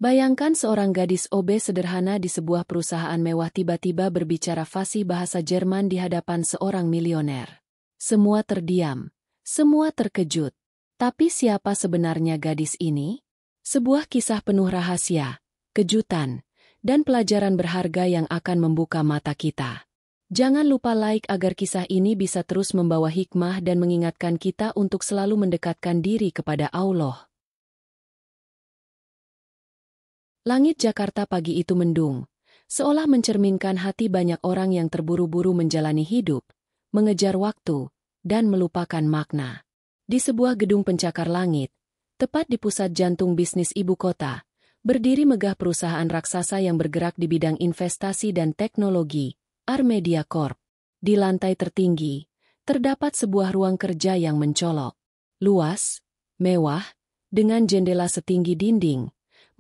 Bayangkan seorang gadis OB sederhana di sebuah perusahaan mewah tiba-tiba berbicara fasih bahasa Jerman di hadapan seorang milioner. Semua terdiam, semua terkejut. Tapi siapa sebenarnya gadis ini? Sebuah kisah penuh rahasia, kejutan, dan pelajaran berharga yang akan membuka mata kita. Jangan lupa like agar kisah ini bisa terus membawa hikmah dan mengingatkan kita untuk selalu mendekatkan diri kepada Allah. Langit Jakarta pagi itu mendung, seolah mencerminkan hati banyak orang yang terburu-buru menjalani hidup, mengejar waktu, dan melupakan makna. Di sebuah gedung pencakar langit, tepat di pusat jantung bisnis ibu kota, berdiri megah perusahaan raksasa yang bergerak di bidang investasi dan teknologi, Armedia Corp. Di lantai tertinggi, terdapat sebuah ruang kerja yang mencolok. Luas, mewah, dengan jendela setinggi dinding,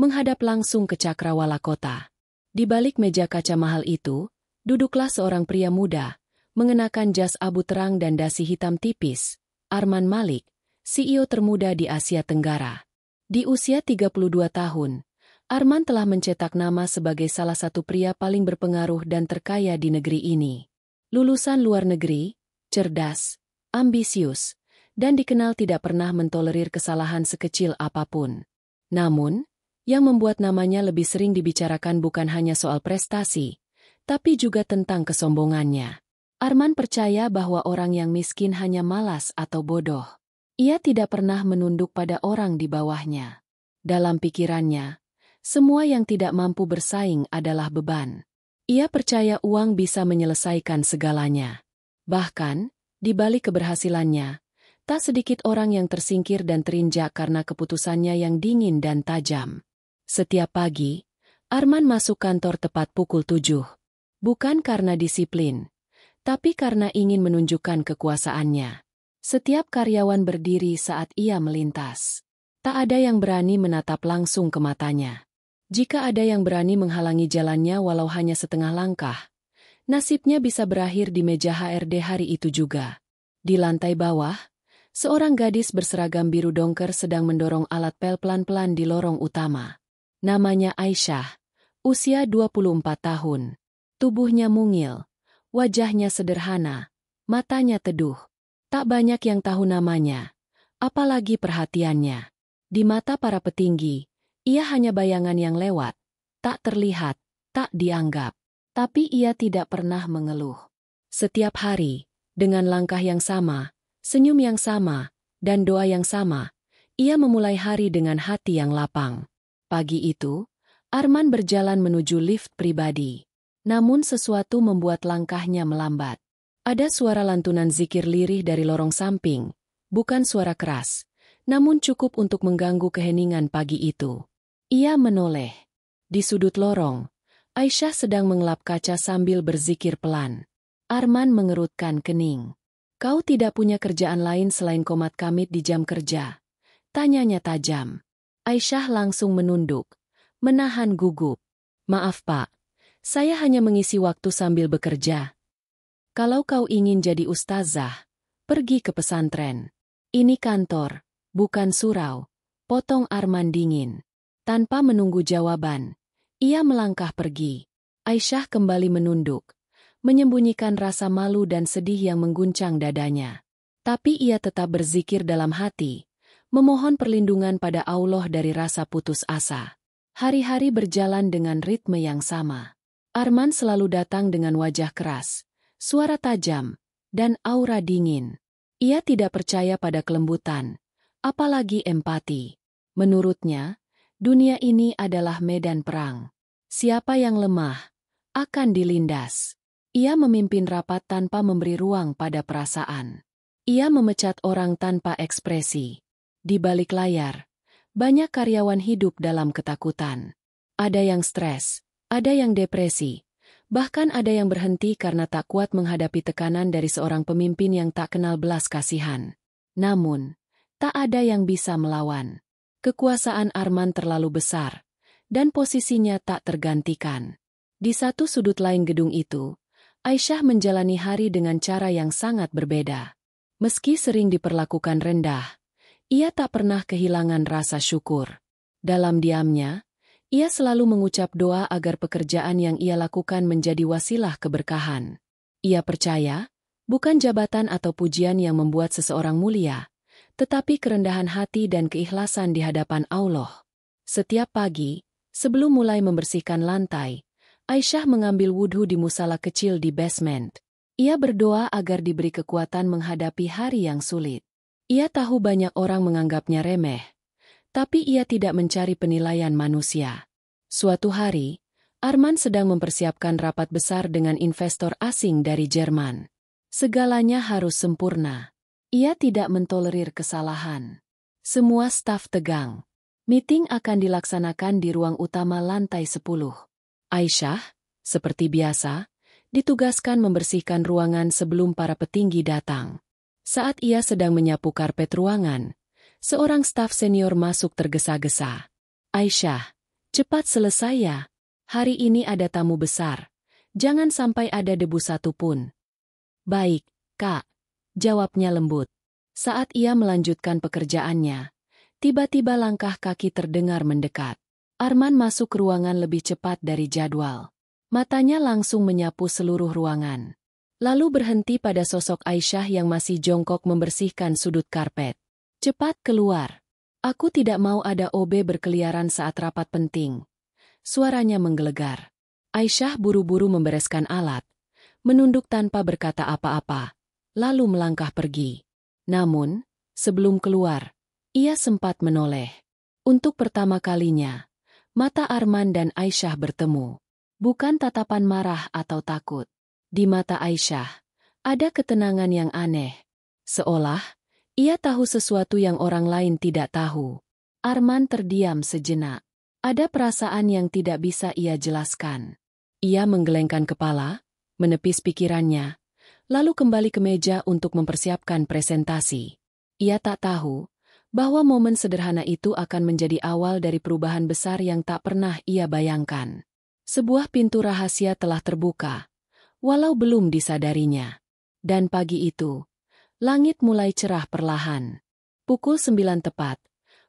menghadap langsung ke cakrawala kota. Di balik meja kaca mahal itu, duduklah seorang pria muda, mengenakan jas abu terang dan dasi hitam tipis, Arman Malik, CEO termuda di Asia Tenggara. Di usia 32 tahun, Arman telah mencetak nama sebagai salah satu pria paling berpengaruh dan terkaya di negeri ini. Lulusan luar negeri, cerdas, ambisius, dan dikenal tidak pernah mentolerir kesalahan sekecil apapun. Namun, yang membuat namanya lebih sering dibicarakan bukan hanya soal prestasi, tapi juga tentang kesombongannya. Arman percaya bahwa orang yang miskin hanya malas atau bodoh. Ia tidak pernah menunduk pada orang di bawahnya. Dalam pikirannya, semua yang tidak mampu bersaing adalah beban. Ia percaya uang bisa menyelesaikan segalanya. Bahkan, di balik keberhasilannya, tak sedikit orang yang tersingkir dan terinjak karena keputusannya yang dingin dan tajam. Setiap pagi, Arman masuk kantor tepat pukul 7. Bukan karena disiplin, tapi karena ingin menunjukkan kekuasaannya. Setiap karyawan berdiri saat ia melintas. Tak ada yang berani menatap langsung ke matanya. Jika ada yang berani menghalangi jalannya walau hanya setengah langkah, nasibnya bisa berakhir di meja HRD hari itu juga. Di lantai bawah, seorang gadis berseragam biru dongker sedang mendorong alat pel pelan-pelan di lorong utama. Namanya Aisyah, usia 24 tahun. Tubuhnya mungil, wajahnya sederhana, matanya teduh. Tak banyak yang tahu namanya, apalagi perhatiannya. Di mata para petinggi, ia hanya bayangan yang lewat, tak terlihat, tak dianggap. Tapi ia tidak pernah mengeluh. Setiap hari, dengan langkah yang sama, senyum yang sama, dan doa yang sama, ia memulai hari dengan hati yang lapang. Pagi itu, Arman berjalan menuju lift pribadi. Namun sesuatu membuat langkahnya melambat. Ada suara lantunan zikir lirih dari lorong samping, bukan suara keras, namun cukup untuk mengganggu keheningan pagi itu. Ia menoleh. Di sudut lorong, Aisyah sedang mengelap kaca sambil berzikir pelan. Arman mengerutkan kening. "Kau tidak punya kerjaan lain selain komat kamit di jam kerja?" tanyanya tajam. Aisyah langsung menunduk, menahan gugup. "Maaf Pak, saya hanya mengisi waktu sambil bekerja." "Kalau kau ingin jadi ustazah, pergi ke pesantren. Ini kantor, bukan surau," potong Arman dingin. Tanpa menunggu jawaban, ia melangkah pergi. Aisyah kembali menunduk, menyembunyikan rasa malu dan sedih yang mengguncang dadanya. Tapi ia tetap berzikir dalam hati, memohon perlindungan pada Allah dari rasa putus asa. Hari-hari berjalan dengan ritme yang sama. Arman selalu datang dengan wajah keras, suara tajam, dan aura dingin. Ia tidak percaya pada kelembutan, apalagi empati. Menurutnya, dunia ini adalah medan perang. Siapa yang lemah, akan dilindas. Ia memimpin rapat tanpa memberi ruang pada perasaan. Ia memecat orang tanpa ekspresi. Di balik layar, banyak karyawan hidup dalam ketakutan. Ada yang stres, ada yang depresi, bahkan ada yang berhenti karena tak kuat menghadapi tekanan dari seorang pemimpin yang tak kenal belas kasihan. Namun, tak ada yang bisa melawan. Kekuasaan Arman terlalu besar, dan posisinya tak tergantikan. Di satu sudut lain gedung itu, Aisyah menjalani hari dengan cara yang sangat berbeda. Meski sering diperlakukan rendah, ia tak pernah kehilangan rasa syukur. Dalam diamnya, Ia selalu mengucap doa agar pekerjaan yang ia lakukan menjadi wasilah keberkahan. Ia percaya, bukan jabatan atau pujian yang membuat seseorang mulia, tetapi kerendahan hati dan keikhlasan di hadapan Allah. Setiap pagi, sebelum mulai membersihkan lantai, Aisyah mengambil wudhu di musala kecil di basement. Ia berdoa agar diberi kekuatan menghadapi hari yang sulit. Ia tahu banyak orang menganggapnya remeh, tapi ia tidak mencari penilaian manusia. Suatu hari, Arman sedang mempersiapkan rapat besar dengan investor asing dari Jerman. Segalanya harus sempurna. Ia tidak mentolerir kesalahan. Semua staf tegang. Meeting akan dilaksanakan di ruang utama lantai 10. Aisyah, seperti biasa, ditugaskan membersihkan ruangan sebelum para petinggi datang. Saat ia sedang menyapu karpet ruangan, seorang staf senior masuk tergesa-gesa. "Aisyah, cepat selesai ya. Hari ini ada tamu besar. Jangan sampai ada debu satu pun." "Baik, Kak," jawabnya lembut. Saat ia melanjutkan pekerjaannya, tiba-tiba langkah kaki terdengar mendekat. Arman masuk ke ruangan lebih cepat dari jadwal. Matanya langsung menyapu seluruh ruangan. Lalu berhenti pada sosok Aisyah yang masih jongkok membersihkan sudut karpet. "Cepat keluar. Aku tidak mau ada OB berkeliaran saat rapat penting." Suaranya menggelegar. Aisyah buru-buru membereskan alat, menunduk tanpa berkata apa-apa, lalu melangkah pergi. Namun, sebelum keluar, ia sempat menoleh. Untuk pertama kalinya, mata Arman dan Aisyah bertemu. Bukan tatapan marah atau takut. Di mata Aisyah, ada ketenangan yang aneh. Seolah, ia tahu sesuatu yang orang lain tidak tahu. Arman terdiam sejenak. Ada perasaan yang tidak bisa ia jelaskan. Ia menggelengkan kepala, menepis pikirannya, lalu kembali ke meja untuk mempersiapkan presentasi. Ia tak tahu bahwa momen sederhana itu akan menjadi awal dari perubahan besar yang tak pernah ia bayangkan. Sebuah pintu rahasia telah terbuka, walau belum disadarinya. Dan pagi itu, langit mulai cerah perlahan. Pukul 9 tepat,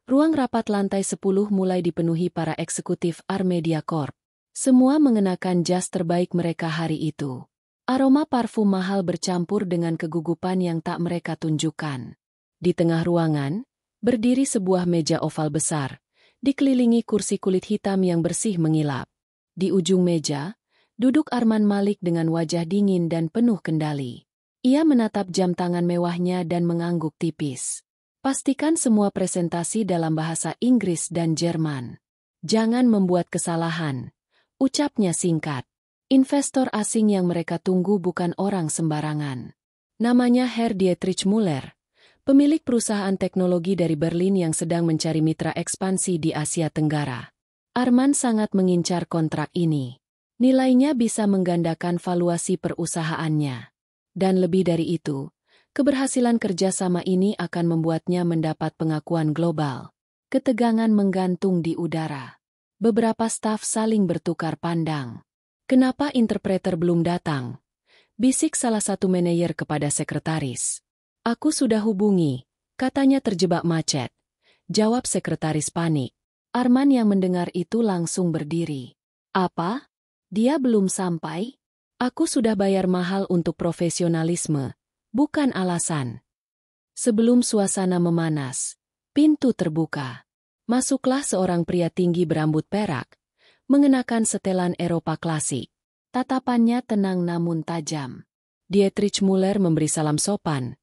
ruang rapat lantai 10 mulai dipenuhi para eksekutif Armedia Corp. Semua mengenakan jas terbaik mereka hari itu. Aroma parfum mahal bercampur dengan kegugupan yang tak mereka tunjukkan. Di tengah ruangan, berdiri sebuah meja oval besar, dikelilingi kursi kulit hitam yang bersih mengilap. Di ujung meja, duduk Arman Malik dengan wajah dingin dan penuh kendali. Ia menatap jam tangan mewahnya dan mengangguk tipis. "Pastikan semua presentasi dalam bahasa Inggris dan Jerman. Jangan membuat kesalahan," ucapnya singkat. Investor asing yang mereka tunggu bukan orang sembarangan. Namanya Herr Dietrich Müller, pemilik perusahaan teknologi dari Berlin yang sedang mencari mitra ekspansi di Asia Tenggara. Arman sangat mengincar kontrak ini. Nilainya bisa menggandakan valuasi perusahaannya. Dan lebih dari itu, keberhasilan kerjasama ini akan membuatnya mendapat pengakuan global. Ketegangan menggantung di udara. Beberapa staf saling bertukar pandang. "Kenapa interpreter belum datang?" bisik salah satu manajer kepada sekretaris. "Aku sudah hubungi, katanya terjebak macet," jawab sekretaris panik. Arman yang mendengar itu langsung berdiri. "Apa? Dia belum sampai? Aku sudah bayar mahal untuk profesionalisme, bukan alasan." Sebelum suasana memanas, pintu terbuka. Masuklah seorang pria tinggi berambut perak, mengenakan setelan Eropa klasik. Tatapannya tenang namun tajam. Dietrich Müller memberi salam sopan,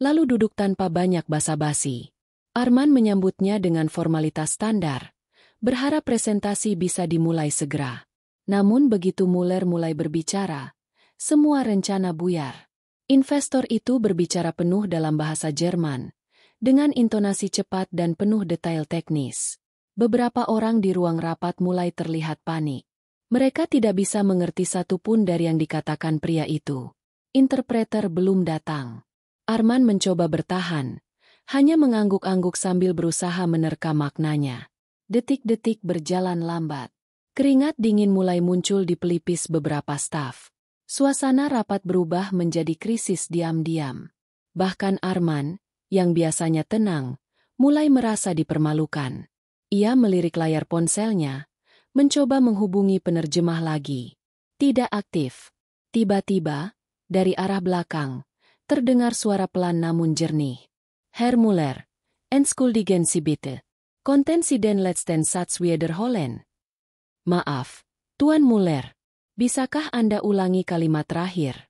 lalu duduk tanpa banyak basa-basi. Arman menyambutnya dengan formalitas standar, berharap presentasi bisa dimulai segera. Namun begitu Müller mulai berbicara, semua rencana buyar. Investor itu berbicara penuh dalam bahasa Jerman, dengan intonasi cepat dan penuh detail teknis. Beberapa orang di ruang rapat mulai terlihat panik. Mereka tidak bisa mengerti satu pun dari yang dikatakan pria itu. Interpreter belum datang. Arman mencoba bertahan, hanya mengangguk-angguk sambil berusaha menerka maknanya. Detik-detik berjalan lambat. Keringat dingin mulai muncul di pelipis beberapa staf. Suasana rapat berubah menjadi krisis diam-diam. Bahkan Arman, yang biasanya tenang, mulai merasa dipermalukan. Ia melirik layar ponselnya, Mencoba menghubungi penerjemah lagi. Tidak aktif. Tiba-tiba, dari arah belakang, terdengar suara pelan namun jernih. Herr Muller, entschuldigen Sie bitte. Konnten Sie den letzten Satz wiederholen? Maaf, Tuan Muller. Bisakah Anda ulangi kalimat terakhir?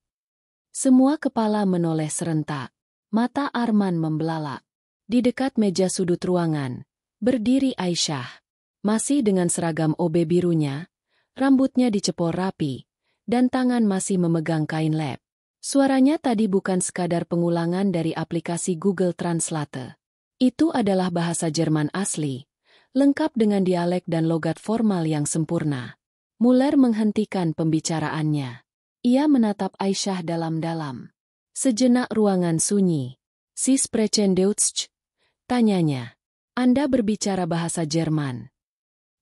Semua kepala menoleh serentak. Mata Arman membelalak. Di dekat meja sudut ruangan, berdiri Aisyah. Masih dengan seragam OB birunya, rambutnya dicepor rapi, dan tangan masih memegang kain lab. Suaranya tadi bukan sekadar pengulangan dari aplikasi Google Translate. Itu adalah bahasa Jerman asli, lengkap dengan dialek dan logat formal yang sempurna. Muller menghentikan pembicaraannya. Ia menatap Aisyah dalam-dalam. Sejenak ruangan sunyi. "Sie sprechen Deutsch?" tanyanya. "Anda berbicara bahasa Jerman?"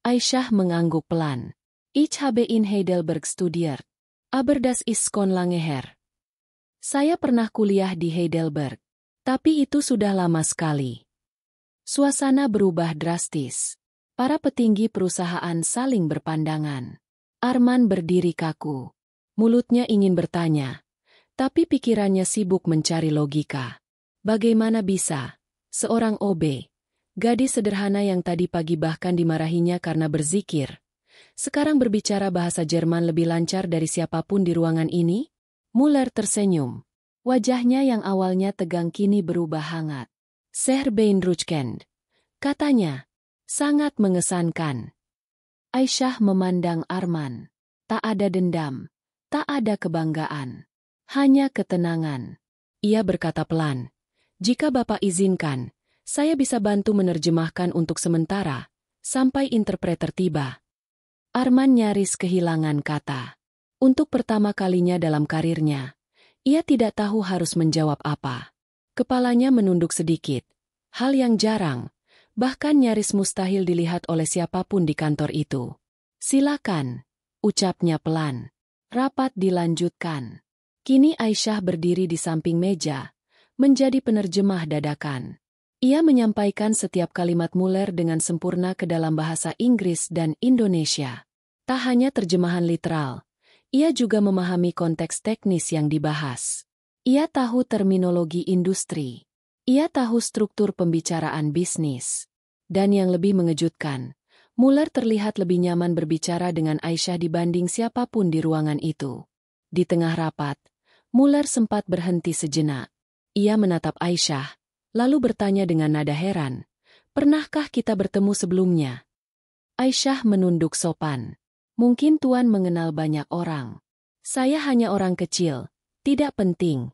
Aisyah mengangguk pelan. "Ich habe in Heidelberg studiert. Aber das ist schon lange her." Saya pernah kuliah di Heidelberg. Tapi itu sudah lama sekali. Suasana berubah drastis. Para petinggi perusahaan saling berpandangan. Arman berdiri kaku. Mulutnya ingin bertanya. Tapi pikirannya sibuk mencari logika. Bagaimana bisa seorang OB, gadis sederhana yang tadi pagi bahkan dimarahinya karena berzikir, sekarang berbicara bahasa Jerman lebih lancar dari siapapun di ruangan ini? Muller tersenyum. Wajahnya yang awalnya tegang kini berubah hangat. "Sehr beeindruckend," katanya. "Sangat mengesankan." Aisyah memandang Arman. Tak ada dendam, tak ada kebanggaan. Hanya ketenangan. Ia berkata pelan, "Jika Bapak izinkan, saya bisa bantu menerjemahkan untuk sementara, sampai interpreter tiba." Arman nyaris kehilangan kata. Untuk pertama kalinya dalam karirnya, ia tidak tahu harus menjawab apa. Kepalanya menunduk sedikit, hal yang jarang, bahkan nyaris mustahil dilihat oleh siapapun di kantor itu. "Silakan," ucapnya pelan. Rapat dilanjutkan. Kini Aisyah berdiri di samping meja, menjadi penerjemah dadakan. Ia menyampaikan setiap kalimat Muller dengan sempurna ke dalam bahasa Inggris dan Indonesia. Tak hanya terjemahan literal, ia juga memahami konteks teknis yang dibahas. Ia tahu terminologi industri. Ia tahu struktur pembicaraan bisnis. Dan yang lebih mengejutkan, Muller terlihat lebih nyaman berbicara dengan Aisyah dibanding siapapun di ruangan itu. Di tengah rapat, Muller sempat berhenti sejenak. Ia menatap Aisyah, lalu bertanya dengan nada heran, "Pernahkah kita bertemu sebelumnya?" Aisyah menunduk sopan. "Mungkin Tuan mengenal banyak orang. Saya hanya orang kecil, tidak penting."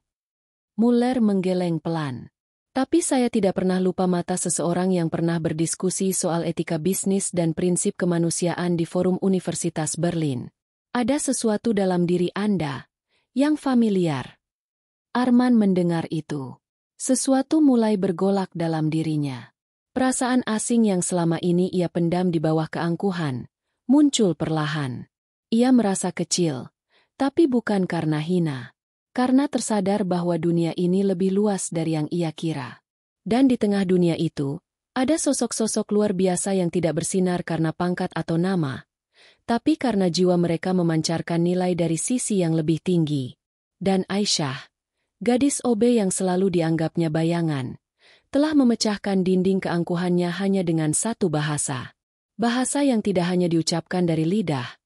Muller menggeleng pelan. "Tapi saya tidak pernah lupa mata seseorang yang pernah berdiskusi soal etika bisnis dan prinsip kemanusiaan di forum Universitas Berlin. Ada sesuatu dalam diri Anda yang familiar." Arman mendengar itu. Sesuatu mulai bergolak dalam dirinya. Perasaan asing yang selama ini ia pendam di bawah keangkuhan muncul perlahan. Ia merasa kecil, tapi bukan karena hina. Karena tersadar bahwa dunia ini lebih luas dari yang ia kira. Dan di tengah dunia itu, ada sosok-sosok luar biasa yang tidak bersinar karena pangkat atau nama, tapi karena jiwa mereka memancarkan nilai dari sisi yang lebih tinggi. Dan Aisyah, gadis OB yang selalu dianggapnya bayangan, telah memecahkan dinding keangkuhannya hanya dengan satu bahasa. Bahasa yang tidak hanya diucapkan dari lidah,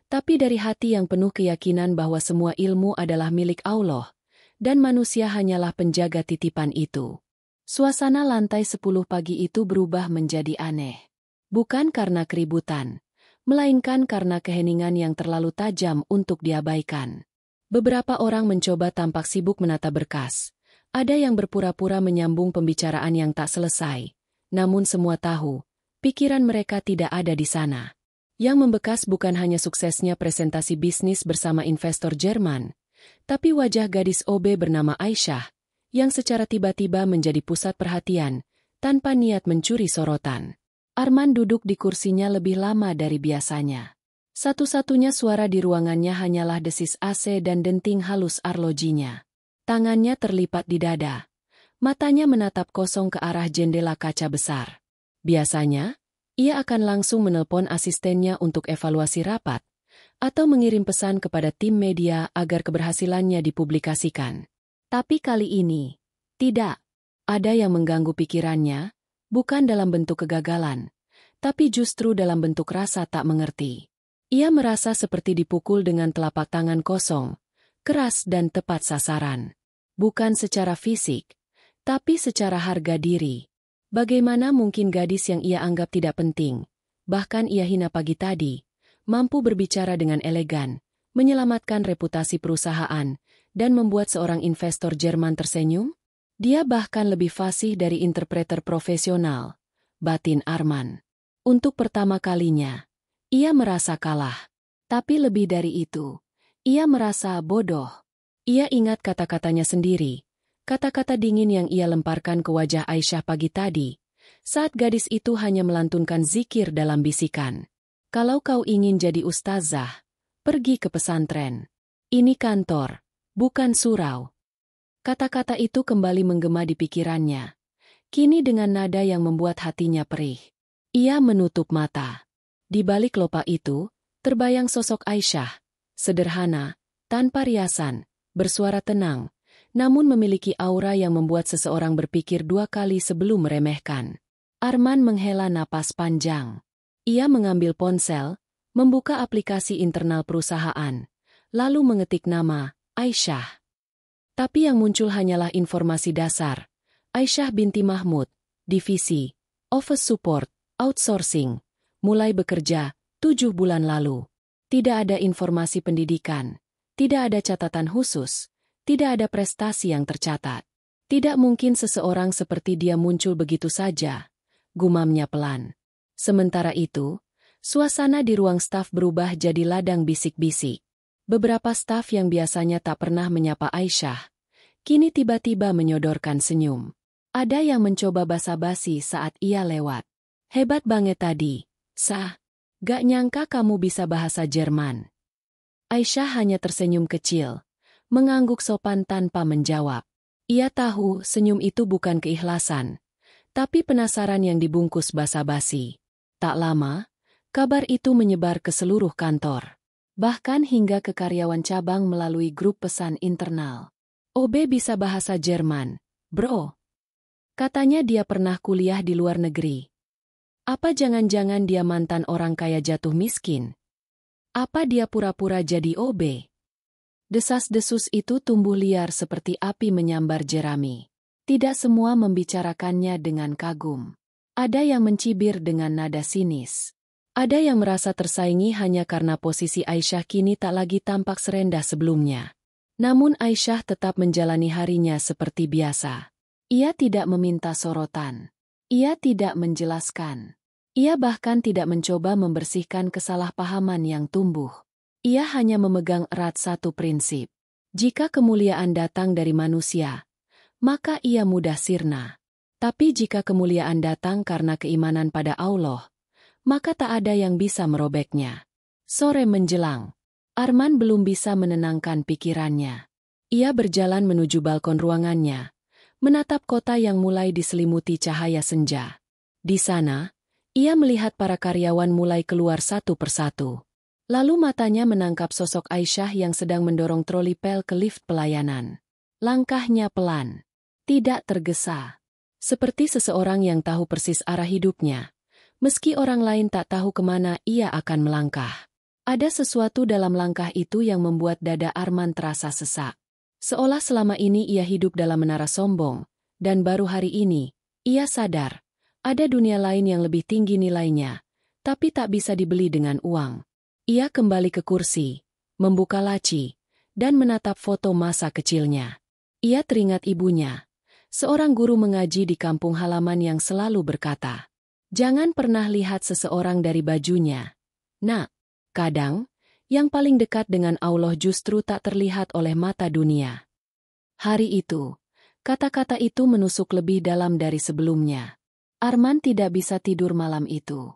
tapi dari hati yang penuh keyakinan bahwa semua ilmu adalah milik Allah, dan manusia hanyalah penjaga titipan itu. Suasana lantai 10 pagi itu berubah menjadi aneh. Bukan karena keributan, melainkan karena keheningan yang terlalu tajam untuk diabaikan. Beberapa orang mencoba tampak sibuk menata berkas. Ada yang berpura-pura menyambung pembicaraan yang tak selesai. Namun semua tahu, pikiran mereka tidak ada di sana. Yang membekas bukan hanya suksesnya presentasi bisnis bersama investor Jerman, tapi wajah gadis OB bernama Aisyah, yang secara tiba-tiba menjadi pusat perhatian, tanpa niat mencuri sorotan. Arman duduk di kursinya lebih lama dari biasanya. Satu-satunya suara di ruangannya hanyalah desis AC dan denting halus arlojinya. Tangannya terlipat di dada. Matanya menatap kosong ke arah jendela kaca besar. Biasanya, Ia akan langsung menelpon asistennya untuk evaluasi rapat, atau mengirim pesan kepada tim media agar keberhasilannya dipublikasikan. Tapi kali ini, tidak. Ada yang mengganggu pikirannya, bukan dalam bentuk kegagalan, tapi justru dalam bentuk rasa tak mengerti. Ia merasa seperti dipukul dengan telapak tangan kosong, keras dan tepat sasaran. Bukan secara fisik, tapi secara harga diri. Bagaimana mungkin gadis yang ia anggap tidak penting, bahkan ia hina pagi tadi, mampu berbicara dengan elegan, menyelamatkan reputasi perusahaan, dan membuat seorang investor Jerman tersenyum? Dia bahkan lebih fasih dari interpreter profesional, batin Arman. Untuk pertama kalinya, ia merasa kalah. Tapi lebih dari itu, ia merasa bodoh. Ia ingat kata-katanya sendiri, kata-kata dingin yang ia lemparkan ke wajah Aisyah pagi tadi, saat gadis itu hanya melantunkan zikir dalam bisikan. Kalau kau ingin jadi ustazah, pergi ke pesantren. Ini kantor, bukan surau. Kata-kata itu kembali menggema di pikirannya, kini dengan nada yang membuat hatinya perih. Ia menutup mata. Di balik lopa itu, terbayang sosok Aisyah, sederhana, tanpa riasan, bersuara tenang, namun memiliki aura yang membuat seseorang berpikir dua kali sebelum meremehkan. Arman menghela napas panjang. Ia mengambil ponsel, membuka aplikasi internal perusahaan, lalu mengetik nama, Aisyah. Tapi yang muncul hanyalah informasi dasar. Aisyah binti Mahmud, divisi, Office Support, Outsourcing, mulai bekerja, 7 bulan lalu. Tidak ada informasi pendidikan, tidak ada catatan khusus, tidak ada prestasi yang tercatat. Tidak mungkin seseorang seperti dia muncul begitu saja, gumamnya pelan. Sementara itu, suasana di ruang staf berubah jadi ladang bisik-bisik. Beberapa staf yang biasanya tak pernah menyapa Aisyah, kini tiba-tiba menyodorkan senyum. Ada yang mencoba basa-basi saat ia lewat. Hebat banget tadi, Sah. Gak nyangka kamu bisa bahasa Jerman. Aisyah hanya tersenyum kecil, mengangguk sopan tanpa menjawab. Ia tahu senyum itu bukan keikhlasan, tapi penasaran yang dibungkus basa-basi. Tak lama, kabar itu menyebar ke seluruh kantor. Bahkan hingga ke karyawan cabang melalui grup pesan internal. OB bisa bahasa Jerman, bro. Katanya dia pernah kuliah di luar negeri. Apa jangan-jangan dia mantan orang kaya jatuh miskin? Apa dia pura-pura jadi OB? Desas-desus itu tumbuh liar seperti api menyambar jerami. Tidak semua membicarakannya dengan kagum. Ada yang mencibir dengan nada sinis. Ada yang merasa tersaingi hanya karena posisi Aisyah kini tak lagi tampak serendah sebelumnya. Namun Aisyah tetap menjalani harinya seperti biasa. Ia tidak meminta sorotan. Ia tidak menjelaskan. Ia bahkan tidak mencoba membersihkan kesalahpahaman yang tumbuh. Ia hanya memegang erat satu prinsip. Jika kemuliaan datang dari manusia, maka ia mudah sirna. Tapi jika kemuliaan datang karena keimanan pada Allah, maka tak ada yang bisa merobeknya. Sore menjelang, Arman belum bisa menenangkan pikirannya. Ia berjalan menuju balkon ruangannya, menatap kota yang mulai diselimuti cahaya senja. Di sana, ia melihat para karyawan mulai keluar satu persatu. Lalu matanya menangkap sosok Aisyah yang sedang mendorong troli pel ke lift pelayanan. Langkahnya pelan, tidak tergesa. Seperti seseorang yang tahu persis arah hidupnya. Meski orang lain tak tahu kemana ia akan melangkah. Ada sesuatu dalam langkah itu yang membuat dada Arman terasa sesak. Seolah selama ini ia hidup dalam menara sombong, dan baru hari ini, ia sadar, ada dunia lain yang lebih tinggi nilainya, tapi tak bisa dibeli dengan uang. Ia kembali ke kursi, membuka laci, dan menatap foto masa kecilnya. Ia teringat ibunya, seorang guru mengaji di kampung halaman yang selalu berkata, "Jangan pernah lihat seseorang dari bajunya. Nak, kadang, yang paling dekat dengan Allah justru tak terlihat oleh mata dunia." Hari itu, kata-kata itu menusuk lebih dalam dari sebelumnya. Arman tidak bisa tidur malam itu.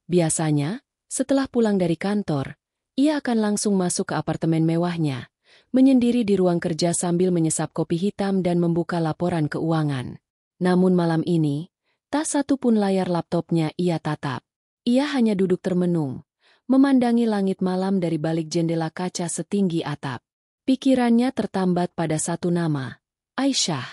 Biasanya, setelah pulang dari kantor, ia akan langsung masuk ke apartemen mewahnya, menyendiri di ruang kerja sambil menyesap kopi hitam dan membuka laporan keuangan. Namun malam ini, tak satu pun layar laptopnya ia tatap. Ia hanya duduk termenung, memandangi langit malam dari balik jendela kaca setinggi atap. Pikirannya tertambat pada satu nama, Aisyah.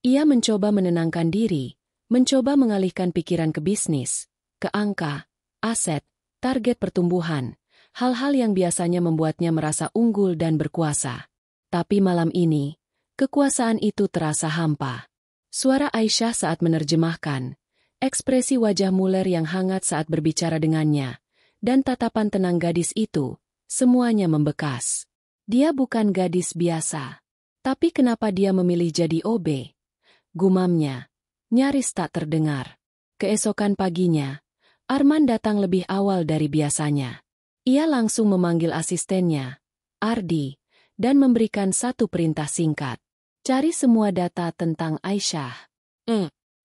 Ia mencoba menenangkan diri, mencoba mengalihkan pikiran ke bisnis, ke angka, aset, target pertumbuhan, hal-hal yang biasanya membuatnya merasa unggul dan berkuasa. Tapi malam ini, kekuasaan itu terasa hampa. Suara Aisyah saat menerjemahkan, ekspresi wajah Muller yang hangat saat berbicara dengannya, dan tatapan tenang gadis itu, semuanya membekas. Dia bukan gadis biasa. Tapi kenapa dia memilih jadi OB? Gumamnya, nyaris tak terdengar. Keesokan paginya, Arman datang lebih awal dari biasanya. Ia langsung memanggil asistennya, Ardi, dan memberikan satu perintah singkat. Cari semua data tentang Aisyah.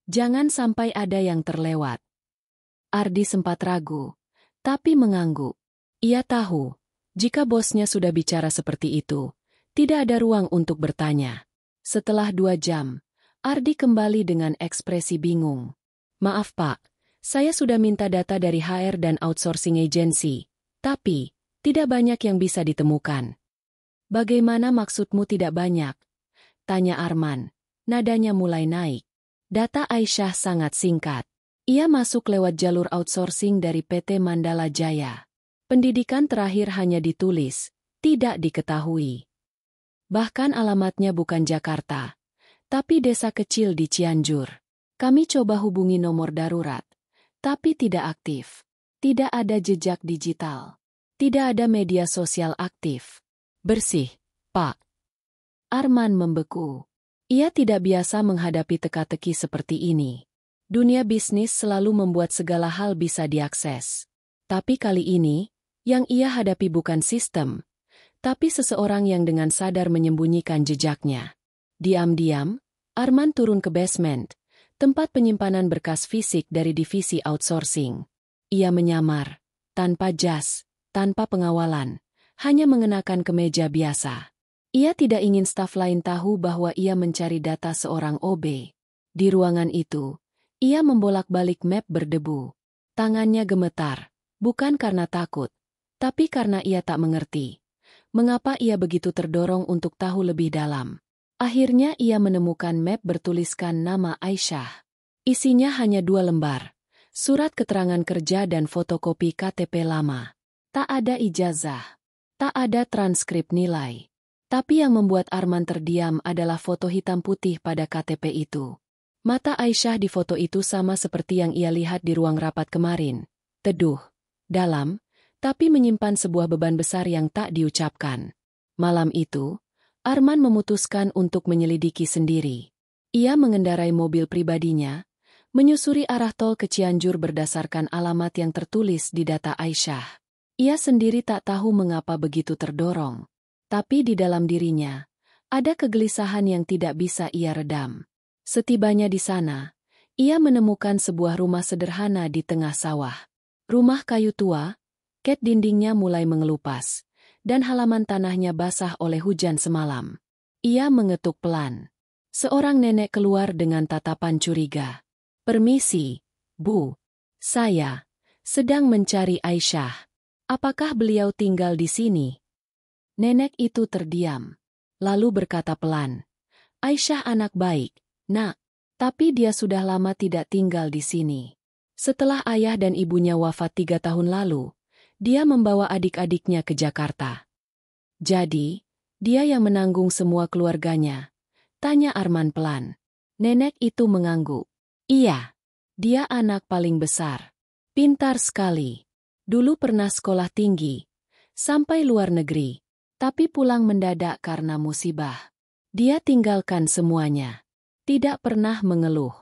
Jangan sampai ada yang terlewat. Ardi sempat ragu, tapi mengangguk. Ia tahu, jika bosnya sudah bicara seperti itu, tidak ada ruang untuk bertanya. Setelah 2 jam, Ardi kembali dengan ekspresi bingung. Maaf Pak, saya sudah minta data dari HR dan outsourcing agency, tapi tidak banyak yang bisa ditemukan. Bagaimana maksudmu tidak banyak? Tanya Arman, nadanya mulai naik. Data Aisyah sangat singkat. Ia masuk lewat jalur outsourcing dari PT Mandala Jaya. Pendidikan terakhir hanya ditulis, tidak diketahui. Bahkan alamatnya bukan Jakarta, tapi desa kecil di Cianjur. Kami coba hubungi nomor darurat, tapi tidak aktif. Tidak ada jejak digital. Tidak ada media sosial aktif. Bersih, Pak. Arman membeku. Ia tidak biasa menghadapi teka-teki seperti ini. Dunia bisnis selalu membuat segala hal bisa diakses. Tapi kali ini, yang ia hadapi bukan sistem, tapi seseorang yang dengan sadar menyembunyikan jejaknya. Diam-diam, Arman turun ke basement, tempat penyimpanan berkas fisik dari divisi outsourcing. Ia menyamar, tanpa jas, tanpa pengawalan, hanya mengenakan kemeja biasa. Ia tidak ingin staf lain tahu bahwa ia mencari data seorang OB. Di ruangan itu, ia membolak-balik map berdebu. Tangannya gemetar, bukan karena takut, tapi karena ia tak mengerti mengapa ia begitu terdorong untuk tahu lebih dalam. Akhirnya ia menemukan map bertuliskan nama Aisyah. Isinya hanya 2 lembar, surat keterangan kerja dan fotokopi KTP lama. Tak ada ijazah, tak ada transkrip nilai. Tapi yang membuat Arman terdiam adalah foto hitam putih pada KTP itu. Mata Aisyah di foto itu sama seperti yang ia lihat di ruang rapat kemarin. Teduh, dalam, tapi menyimpan sebuah beban besar yang tak diucapkan. Malam itu, Arman memutuskan untuk menyelidiki sendiri. Ia mengendarai mobil pribadinya, menyusuri arah tol ke Cianjur berdasarkan alamat yang tertulis di data Aisyah. Ia sendiri tak tahu mengapa begitu terdorong. Tapi di dalam dirinya, ada kegelisahan yang tidak bisa ia redam. Setibanya di sana, ia menemukan sebuah rumah sederhana di tengah sawah. Rumah kayu tua, cat dindingnya mulai mengelupas, dan halaman tanahnya basah oleh hujan semalam. Ia mengetuk pelan. Seorang nenek keluar dengan tatapan curiga. Permisi, Bu. Saya sedang mencari Aisyah. Apakah beliau tinggal di sini? Nenek itu terdiam, lalu berkata pelan. Aisyah anak baik, Nak. Tapi dia sudah lama tidak tinggal di sini. Setelah ayah dan ibunya wafat 3 tahun lalu, dia membawa adik-adiknya ke Jakarta. Jadi, dia yang menanggung semua keluarganya. Tanya Arman pelan. Nenek itu mengangguk. Iya, dia anak paling besar. Pintar sekali. Dulu pernah sekolah tinggi, sampai luar negeri. Tapi pulang mendadak karena musibah. Dia tinggalkan semuanya. Tidak pernah mengeluh.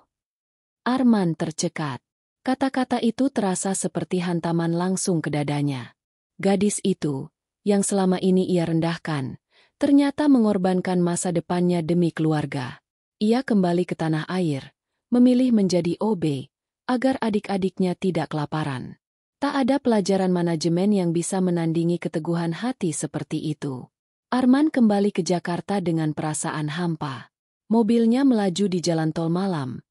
Arman tercekat. Kata-kata itu terasa seperti hantaman langsung ke dadanya. Gadis itu, yang selama ini ia rendahkan, ternyata mengorbankan masa depannya demi keluarga. Ia kembali ke tanah air, memilih menjadi OB, agar adik-adiknya tidak kelaparan. Tak ada pelajaran manajemen yang bisa menandingi keteguhan hati seperti itu. Arman kembali ke Jakarta dengan perasaan hampa. Mobilnya melaju di jalan tol malam,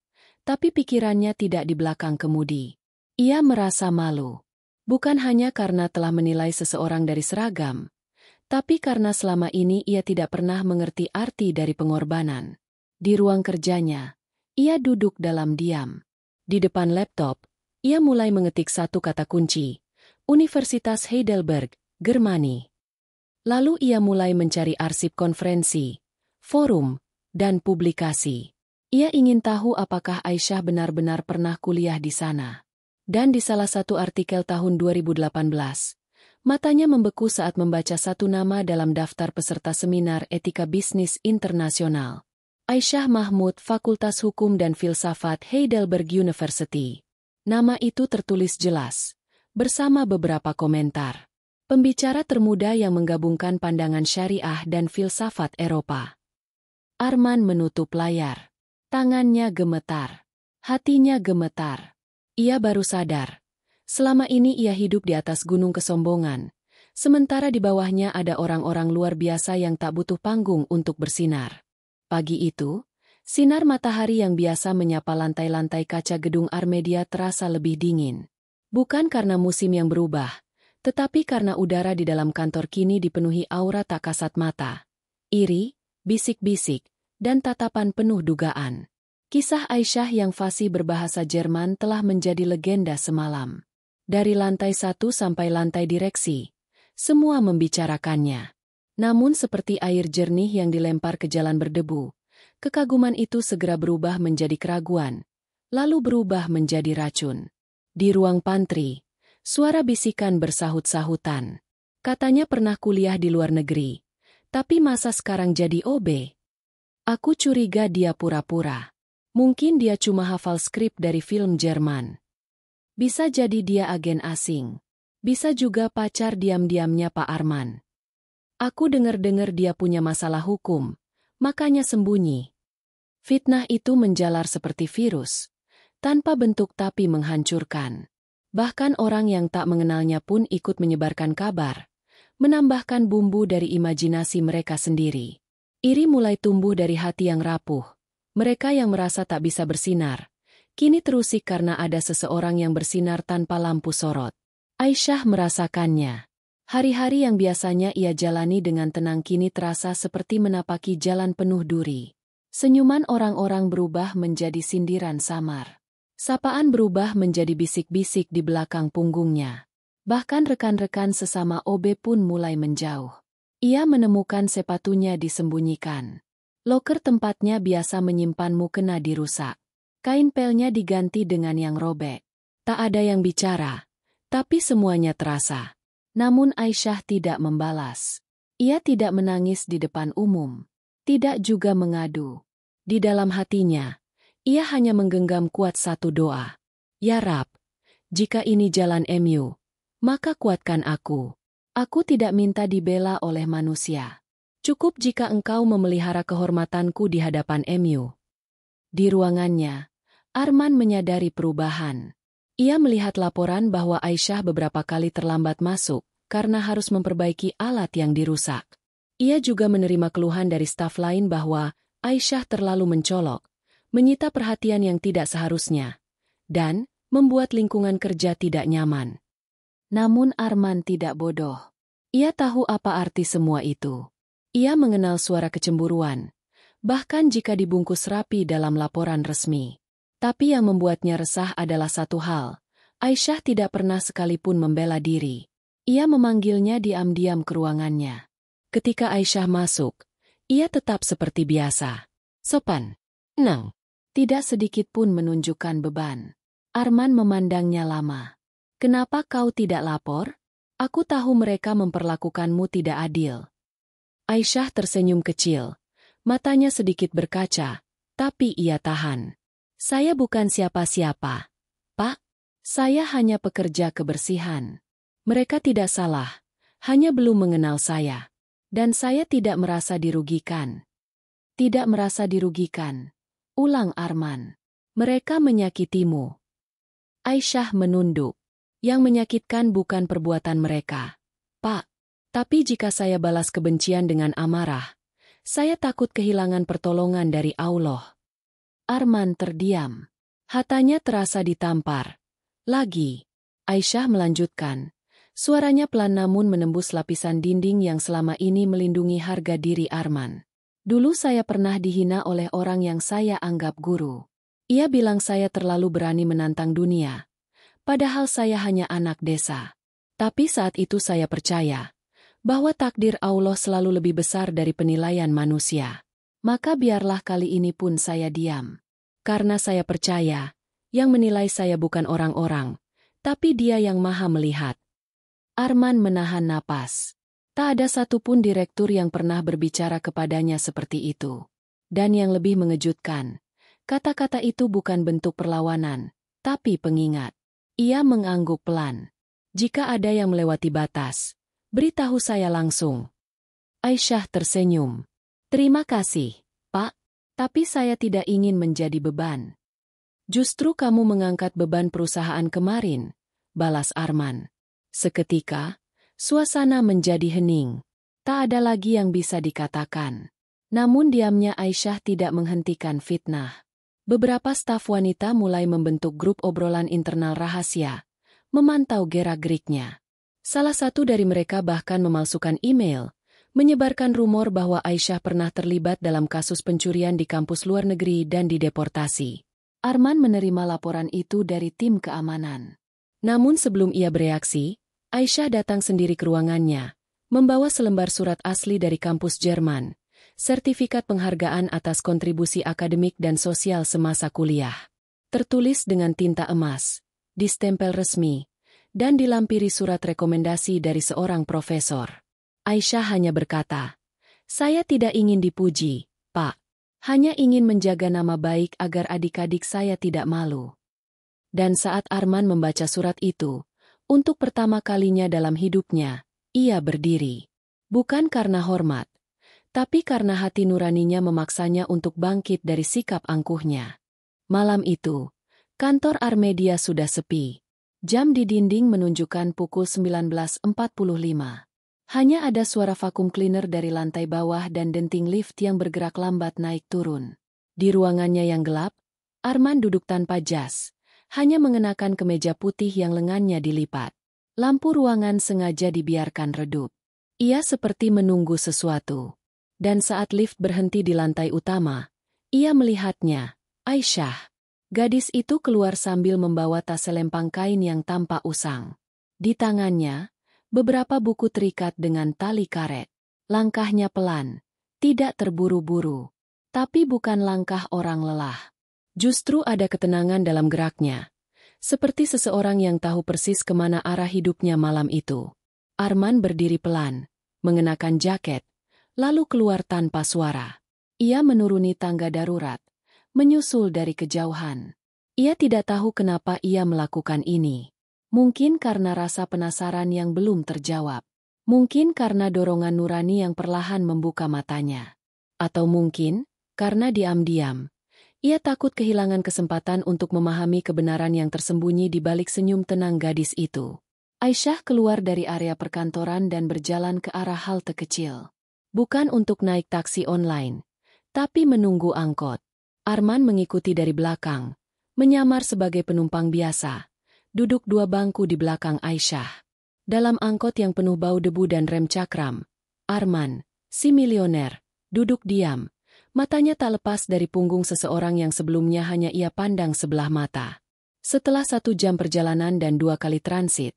tapi pikirannya tidak di belakang kemudi. Ia merasa malu. Bukan hanya karena telah menilai seseorang dari seragam, tapi karena selama ini ia tidak pernah mengerti arti dari pengorbanan. Di ruang kerjanya, ia duduk dalam diam. Di depan laptop, ia mulai mengetik satu kata kunci, Universitas Heidelberg, Germani. Lalu ia mulai mencari arsip konferensi, forum, dan publikasi. Ia ingin tahu apakah Aisyah benar-benar pernah kuliah di sana. Dan di salah satu artikel tahun 2018, matanya membeku saat membaca satu nama dalam daftar peserta seminar etika bisnis internasional. Aisyah Mahmud, Fakultas Hukum dan Filsafat Heidelberg University. Nama itu tertulis jelas, bersama beberapa komentar. Pembicara termuda yang menggabungkan pandangan syariah dan filsafat Eropa. Arman menutup layar. Tangannya gemetar. Hatinya gemetar. Ia baru sadar. Selama ini ia hidup di atas gunung kesombongan, sementara di bawahnya ada orang-orang luar biasa yang tak butuh panggung untuk bersinar. Pagi itu, sinar matahari yang biasa menyapa lantai-lantai kaca gedung Armedia terasa lebih dingin. Bukan karena musim yang berubah, tetapi karena udara di dalam kantor kini dipenuhi aura tak kasat mata. Iri, bisik-bisik, dan tatapan penuh dugaan. Kisah Aisyah yang fasih berbahasa Jerman telah menjadi legenda semalam. Dari lantai 1 sampai lantai direksi, semua membicarakannya. Namun seperti air jernih yang dilempar ke jalan berdebu, kekaguman itu segera berubah menjadi keraguan, lalu berubah menjadi racun. Di ruang pantry, suara bisikan bersahut-sahutan. Katanya pernah kuliah di luar negeri, tapi masa sekarang jadi OB? Aku curiga dia pura-pura. Mungkin dia cuma hafal skrip dari film Jerman. Bisa jadi dia agen asing. Bisa juga pacar diam-diamnya Pak Arman. Aku dengar-dengar dia punya masalah hukum, makanya sembunyi. Fitnah itu menjalar seperti virus, tanpa bentuk tapi menghancurkan. Bahkan orang yang tak mengenalnya pun ikut menyebarkan kabar, menambahkan bumbu dari imajinasi mereka sendiri. Iri mulai tumbuh dari hati yang rapuh. Mereka yang merasa tak bisa bersinar, kini terusik karena ada seseorang yang bersinar tanpa lampu sorot. Aisyah merasakannya. Hari-hari yang biasanya ia jalani dengan tenang kini terasa seperti menapaki jalan penuh duri. Senyuman orang-orang berubah menjadi sindiran samar. Sapaan berubah menjadi bisik-bisik di belakang punggungnya. Bahkan rekan-rekan sesama OB pun mulai menjauh. Ia menemukan sepatunya disembunyikan. Loker tempatnya biasa menyimpan mukena dirusak. Kain pelnya diganti dengan yang robek. Tak ada yang bicara, tapi semuanya terasa. Namun Aisyah tidak membalas. Ia tidak menangis di depan umum. Tidak juga mengadu. Di dalam hatinya, ia hanya menggenggam kuat satu doa. Ya Rab, jika ini jalan MU, maka kuatkan aku. Aku tidak minta dibela oleh manusia. Cukup jika engkau memelihara kehormatanku di hadapan MU. Di ruangannya, Arman menyadari perubahan. Ia melihat laporan bahwa Aisyah beberapa kali terlambat masuk karena harus memperbaiki alat yang dirusak. Ia juga menerima keluhan dari staf lain bahwa Aisyah terlalu mencolok, menyita perhatian yang tidak seharusnya, dan membuat lingkungan kerja tidak nyaman. Namun Arman tidak bodoh. Ia tahu apa arti semua itu. Ia mengenal suara kecemburuan, bahkan jika dibungkus rapi dalam laporan resmi. Tapi yang membuatnya resah adalah satu hal, Aisyah tidak pernah sekalipun membela diri. Ia memanggilnya diam-diam ke ruangannya. Ketika Aisyah masuk, ia tetap seperti biasa. Sopan, tenang, tidak sedikit pun menunjukkan beban. Arman memandangnya lama. Kenapa kau tidak lapor? Aku tahu mereka memperlakukanmu tidak adil. Aisyah tersenyum kecil. Matanya sedikit berkaca, tapi ia tahan. Saya bukan siapa-siapa, Pak. Saya hanya pekerja kebersihan. Mereka tidak salah, hanya belum mengenal saya. Dan saya tidak merasa dirugikan. Tidak merasa dirugikan. Ulang Arman. Mereka menyakitimu. Aisyah menunduk. Yang menyakitkan bukan perbuatan mereka, Pak. Tapi jika saya balas kebencian dengan amarah, saya takut kehilangan pertolongan dari Allah. Arman terdiam. Hatanya terasa ditampar. Lagi. Aisyah melanjutkan. Suaranya pelan namun menembus lapisan dinding yang selama ini melindungi harga diri Arman. Dulu saya pernah dihina oleh orang yang saya anggap guru. Ia bilang saya terlalu berani menantang dunia. Padahal saya hanya anak desa. Tapi saat itu saya percaya bahwa takdir Allah selalu lebih besar dari penilaian manusia. Maka biarlah kali ini pun saya diam. Karena saya percaya, yang menilai saya bukan orang-orang, tapi Dia yang Maha Melihat. Arman menahan napas. Tak ada satupun direktur yang pernah berbicara kepadanya seperti itu. Dan yang lebih mengejutkan, kata-kata itu bukan bentuk perlawanan, tapi pengingat. Ia mengangguk pelan. Jika ada yang melewati batas, beritahu saya langsung. Aisyah tersenyum. Terima kasih, Pak. Tapi saya tidak ingin menjadi beban. Justru kamu mengangkat beban perusahaan kemarin, balas Arman. Seketika, suasana menjadi hening. Tak ada lagi yang bisa dikatakan. Namun diamnya Aisyah tidak menghentikan fitnah. Beberapa staf wanita mulai membentuk grup obrolan internal rahasia, memantau gerak-geriknya. Salah satu dari mereka bahkan memalsukan email, menyebarkan rumor bahwa Aisyah pernah terlibat dalam kasus pencurian di kampus luar negeri dan dideportasi. Arman menerima laporan itu dari tim keamanan. Namun sebelum ia bereaksi, Aisyah datang sendiri ke ruangannya, membawa selembar surat asli dari kampus Jerman, sertifikat penghargaan atas kontribusi akademik dan sosial semasa kuliah. Tertulis dengan tinta emas, distempel resmi, dan dilampiri surat rekomendasi dari seorang profesor. Aisyah hanya berkata, "Saya tidak ingin dipuji, Pak. Hanya ingin menjaga nama baik agar adik-adik saya tidak malu." Dan saat Arman membaca surat itu, untuk pertama kalinya dalam hidupnya, ia berdiri. Bukan karena hormat, tapi karena hati nuraninya memaksanya untuk bangkit dari sikap angkuhnya. Malam itu, kantor Armedia sudah sepi. Jam di dinding menunjukkan pukul 19.45. Hanya ada suara vakum cleaner dari lantai bawah dan denting lift yang bergerak lambat naik turun. Di ruangannya yang gelap, Arman duduk tanpa jas, hanya mengenakan kemeja putih yang lengannya dilipat. Lampu ruangan sengaja dibiarkan redup. Ia seperti menunggu sesuatu. Dan saat lift berhenti di lantai utama, ia melihatnya, Aisyah. Gadis itu keluar sambil membawa tas selempang kain yang tampak usang. Di tangannya, beberapa buku terikat dengan tali karet. Langkahnya pelan, tidak terburu-buru. Tapi bukan langkah orang lelah. Justru ada ketenangan dalam geraknya. Seperti seseorang yang tahu persis kemana arah hidupnya malam itu. Arman berdiri pelan, mengenakan jaket, lalu keluar tanpa suara. Ia menuruni tangga darurat, menyusul dari kejauhan. Ia tidak tahu kenapa ia melakukan ini. Mungkin karena rasa penasaran yang belum terjawab. Mungkin karena dorongan nurani yang perlahan membuka matanya. Atau mungkin karena diam-diam ia takut kehilangan kesempatan untuk memahami kebenaran yang tersembunyi di balik senyum tenang gadis itu. Aisyah keluar dari area perkantoran dan berjalan ke arah halte kecil. Bukan untuk naik taksi online, tapi menunggu angkot. Arman mengikuti dari belakang, menyamar sebagai penumpang biasa, duduk dua bangku di belakang Aisyah. Dalam angkot yang penuh bau debu dan rem cakram, Arman, si milioner, duduk diam. Matanya tak lepas dari punggung seseorang yang sebelumnya hanya ia pandang sebelah mata. Setelah 1 jam perjalanan dan 2 kali transit,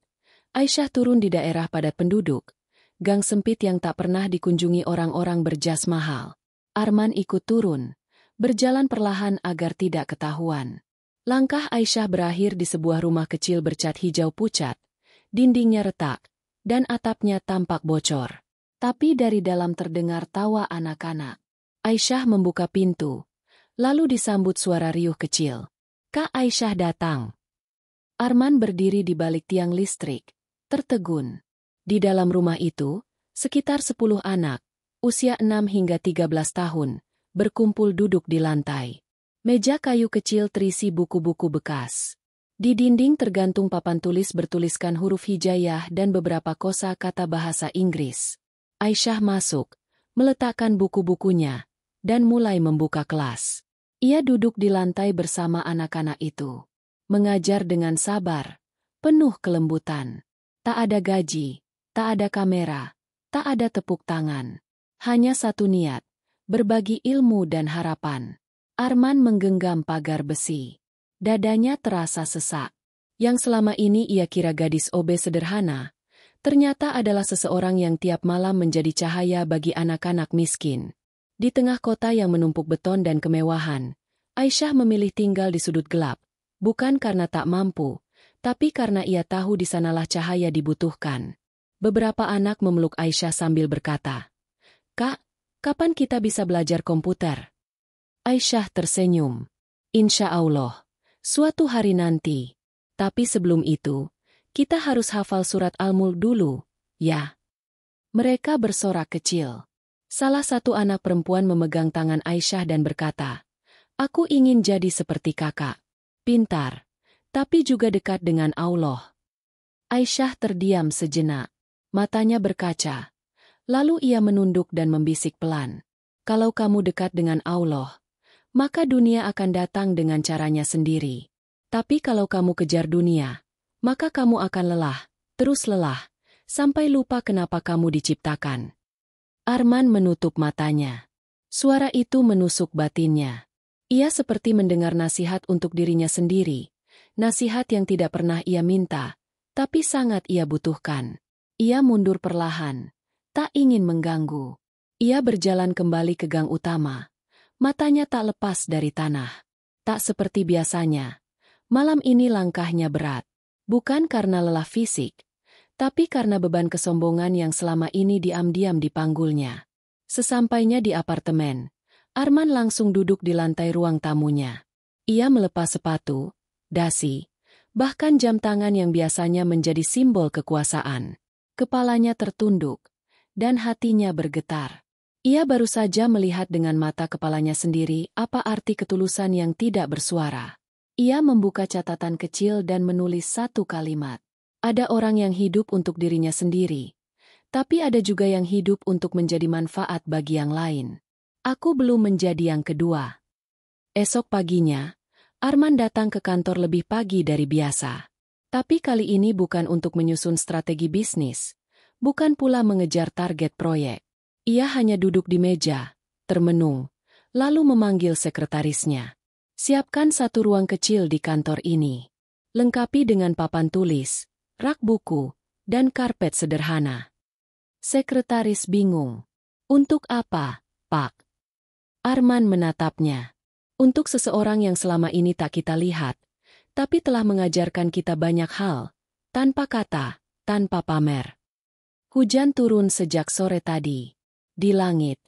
Aisyah turun di daerah padat penduduk, gang sempit yang tak pernah dikunjungi orang-orang berjas mahal. Arman ikut turun, berjalan perlahan agar tidak ketahuan. Langkah Aisyah berakhir di sebuah rumah kecil bercat hijau pucat, dindingnya retak, dan atapnya tampak bocor. Tapi dari dalam terdengar tawa anak-anak. Aisyah membuka pintu, lalu disambut suara riuh kecil. "Kak Aisyah datang." Arman berdiri di balik tiang listrik, tertegun. Di dalam rumah itu, sekitar 10 anak, usia 6 hingga 13 tahun, berkumpul duduk di lantai. Meja kayu kecil terisi buku-buku bekas. Di dinding tergantung papan tulis bertuliskan huruf hijaiyah dan beberapa kosa-kata bahasa Inggris. Aisyah masuk, meletakkan buku-bukunya, dan mulai membuka kelas. Ia duduk di lantai bersama anak-anak itu. Mengajar dengan sabar, penuh kelembutan. Tak ada gaji, tak ada kamera, tak ada tepuk tangan. Hanya satu niat, berbagi ilmu dan harapan. Arman menggenggam pagar besi. Dadanya terasa sesak. Yang selama ini ia kira gadis OB sederhana, ternyata adalah seseorang yang tiap malam menjadi cahaya bagi anak-anak miskin. Di tengah kota yang menumpuk beton dan kemewahan, Aisyah memilih tinggal di sudut gelap, bukan karena tak mampu, tapi karena ia tahu di sanalah cahaya dibutuhkan. Beberapa anak memeluk Aisyah sambil berkata, "Kak, kapan kita bisa belajar komputer?" Aisyah tersenyum. "Insya Allah, suatu hari nanti. Tapi sebelum itu, kita harus hafal surat Al-Mulk dulu, ya." Mereka bersorak kecil. Salah satu anak perempuan memegang tangan Aisyah dan berkata, "Aku ingin jadi seperti kakak. Pintar, tapi juga dekat dengan Allah." Aisyah terdiam sejenak. Matanya berkaca. Lalu ia menunduk dan membisik pelan, "Kalau kamu dekat dengan Allah, maka dunia akan datang dengan caranya sendiri. Tapi kalau kamu kejar dunia, maka kamu akan lelah, terus lelah, sampai lupa kenapa kamu diciptakan." Arman menutup matanya. Suara itu menusuk batinnya. Ia seperti mendengar nasihat untuk dirinya sendiri. Nasihat yang tidak pernah ia minta, tapi sangat ia butuhkan. Ia mundur perlahan, tak ingin mengganggu. Ia berjalan kembali ke gang utama. Matanya tak lepas dari tanah. Tak seperti biasanya. Malam ini langkahnya berat. Bukan karena lelah fisik, tapi karena beban kesombongan yang selama ini diam-diam dipanggulnya. Sesampainya di apartemen, Arman langsung duduk di lantai ruang tamunya. Ia melepas sepatu, dasi, bahkan jam tangan yang biasanya menjadi simbol kekuasaan. Kepalanya tertunduk, dan hatinya bergetar. Ia baru saja melihat dengan mata kepalanya sendiri apa arti ketulusan yang tidak bersuara. Ia membuka catatan kecil dan menulis satu kalimat. Ada orang yang hidup untuk dirinya sendiri, tapi ada juga yang hidup untuk menjadi manfaat bagi yang lain. Aku belum menjadi yang kedua. Esok paginya, Arman datang ke kantor lebih pagi dari biasa. Tapi kali ini bukan untuk menyusun strategi bisnis, bukan pula mengejar target proyek. Ia hanya duduk di meja, termenung, lalu memanggil sekretarisnya. "Siapkan satu ruang kecil di kantor ini. Lengkapi dengan papan tulis, rak buku, dan karpet sederhana." Sekretaris bingung. "Untuk apa, Pak?" Arman menatapnya. "Untuk seseorang yang selama ini tak kita lihat, tapi telah mengajarkan kita banyak hal, tanpa kata, tanpa pamer." Hujan turun sejak sore tadi. Di langit,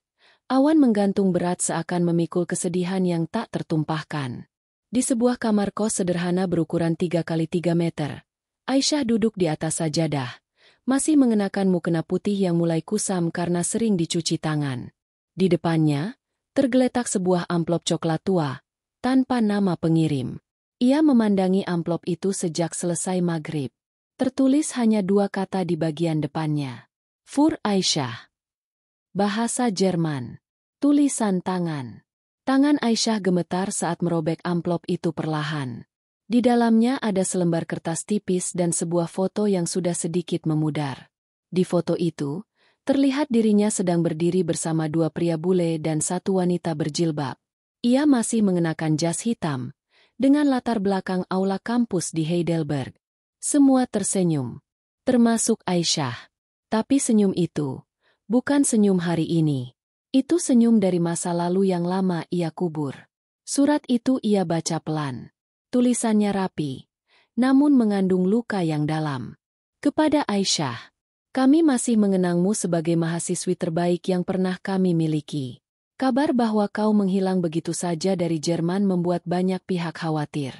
awan menggantung berat seakan memikul kesedihan yang tak tertumpahkan. Di sebuah kamar kos sederhana berukuran 3x3 meter, Aisyah duduk di atas sajadah, masih mengenakan mukena putih yang mulai kusam karena sering dicuci tangan. Di depannya, tergeletak sebuah amplop coklat tua, tanpa nama pengirim. Ia memandangi amplop itu sejak selesai maghrib. Tertulis hanya 2 kata di bagian depannya. Für Aisyah. Bahasa Jerman. Tulisan tangan. Tangan Aisyah gemetar saat merobek amplop itu perlahan. Di dalamnya ada selembar kertas tipis dan sebuah foto yang sudah sedikit memudar. Di foto itu, terlihat dirinya sedang berdiri bersama 2 pria bule dan 1 wanita berjilbab. Ia masih mengenakan jas hitam, dengan latar belakang aula kampus di Heidelberg. Semua tersenyum, termasuk Aisyah. Tapi senyum itu bukan senyum hari ini. Itu senyum dari masa lalu yang lama ia kubur. Surat itu ia baca pelan. Tulisannya rapi, namun mengandung luka yang dalam. Kepada Aisyah, "Kami masih mengenangmu sebagai mahasiswi terbaik yang pernah kami miliki. Kabar bahwa kau menghilang begitu saja dari Jerman membuat banyak pihak khawatir.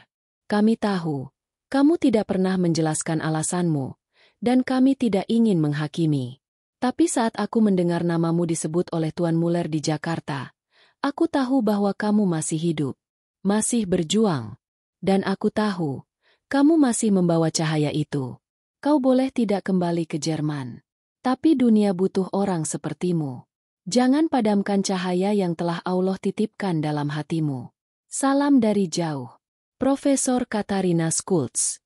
Kami tahu, kamu tidak pernah menjelaskan alasanmu, dan kami tidak ingin menghakimi. Tapi saat aku mendengar namamu disebut oleh Tuan Muller di Jakarta, aku tahu bahwa kamu masih hidup, masih berjuang. Dan aku tahu, kamu masih membawa cahaya itu. Kau boleh tidak kembali ke Jerman, tapi dunia butuh orang sepertimu. Jangan padamkan cahaya yang telah Allah titipkan dalam hatimu. Salam dari jauh. Profesor Katarina Schultz."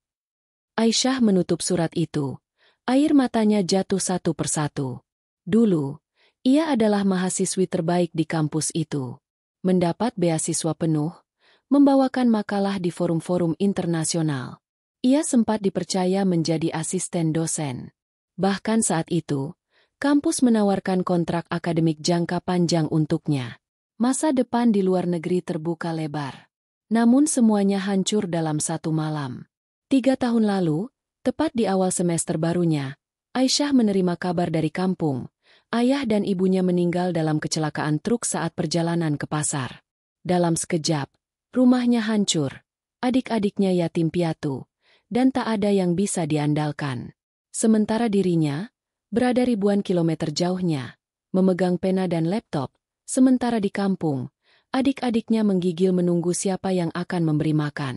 Aisyah menutup surat itu. Air matanya jatuh satu persatu. Dulu, ia adalah mahasiswi terbaik di kampus itu. Mendapat beasiswa penuh, membawakan makalah di forum-forum internasional. Ia sempat dipercaya menjadi asisten dosen. Bahkan saat itu, kampus menawarkan kontrak akademik jangka panjang untuknya. Masa depan di luar negeri terbuka lebar. Namun semuanya hancur dalam satu malam. 3 tahun lalu, tepat di awal semester barunya, Aisyah menerima kabar dari kampung. Ayah dan ibunya meninggal dalam kecelakaan truk saat perjalanan ke pasar. Dalam sekejap, rumahnya hancur, adik-adiknya yatim piatu, dan tak ada yang bisa diandalkan. Sementara dirinya, berada ribuan kilometer jauhnya, memegang pena dan laptop, sementara di kampung, adik-adiknya menggigil menunggu siapa yang akan memberi makan.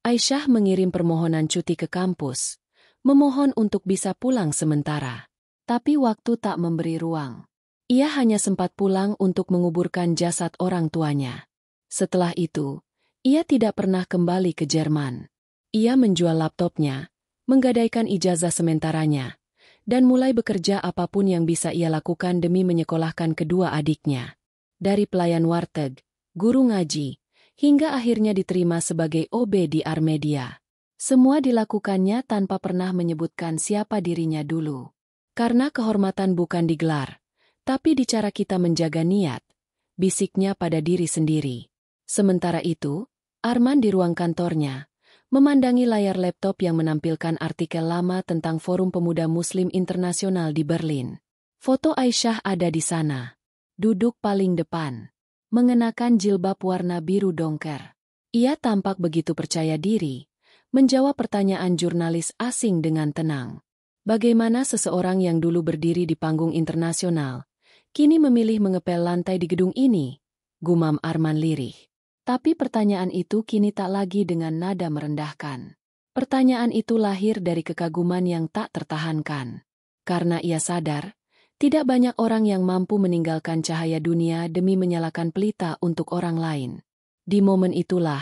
Aisyah mengirim permohonan cuti ke kampus, memohon untuk bisa pulang sementara. Tapi waktu tak memberi ruang. Ia hanya sempat pulang untuk menguburkan jasad orang tuanya. Setelah itu, ia tidak pernah kembali ke Jerman. Ia menjual laptopnya, menggadaikan ijazah sementaranya, dan mulai bekerja apapun yang bisa ia lakukan demi menyekolahkan kedua adiknya. Dari pelayan warteg, guru ngaji, hingga akhirnya diterima sebagai OB di Armedia. Semua dilakukannya tanpa pernah menyebutkan siapa dirinya dulu. Karena kehormatan bukan digelar, tapi di cara kita menjaga niat, bisiknya pada diri sendiri. Sementara itu, Arman di ruang kantornya, memandangi layar laptop yang menampilkan artikel lama tentang Forum Pemuda Muslim Internasional di Berlin. Foto Aisyah ada di sana. Duduk paling depan. Mengenakan jilbab warna biru dongker. Ia tampak begitu percaya diri, menjawab pertanyaan jurnalis asing dengan tenang. Bagaimana seseorang yang dulu berdiri di panggung internasional, kini memilih mengepel lantai di gedung ini? Gumam Arman lirih. Tapi pertanyaan itu kini tak lagi dengan nada merendahkan. Pertanyaan itu lahir dari kekaguman yang tak tertahankan. Karena ia sadar, tidak banyak orang yang mampu meninggalkan cahaya dunia demi menyalakan pelita untuk orang lain. Di momen itulah,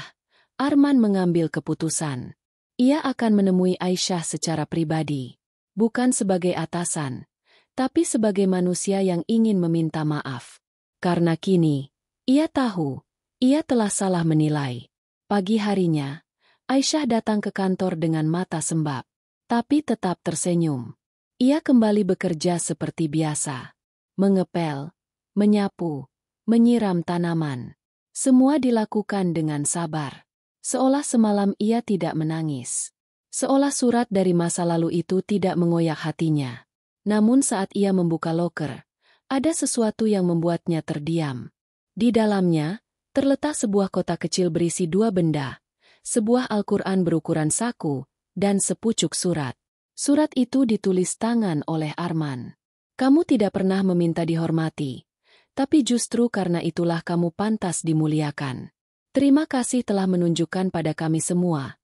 Arman mengambil keputusan. Ia akan menemui Aisyah secara pribadi. Bukan sebagai atasan, tapi sebagai manusia yang ingin meminta maaf. Karena kini, ia tahu, ia telah salah menilai. Pagi harinya, Aisyah datang ke kantor dengan mata sembab, tapi tetap tersenyum. Ia kembali bekerja seperti biasa. Mengepel, menyapu, menyiram tanaman. Semua dilakukan dengan sabar. Seolah semalam ia tidak menangis. Seolah surat dari masa lalu itu tidak mengoyak hatinya. Namun saat ia membuka loker, ada sesuatu yang membuatnya terdiam. Di dalamnya, terletak sebuah kotak kecil berisi 2 benda, sebuah Al-Quran berukuran saku, dan sepucuk surat. Surat itu ditulis tangan oleh Arman. Kamu tidak pernah meminta dihormati, tapi justru karena itulah kamu pantas dimuliakan. Terima kasih telah menunjukkan pada kami semua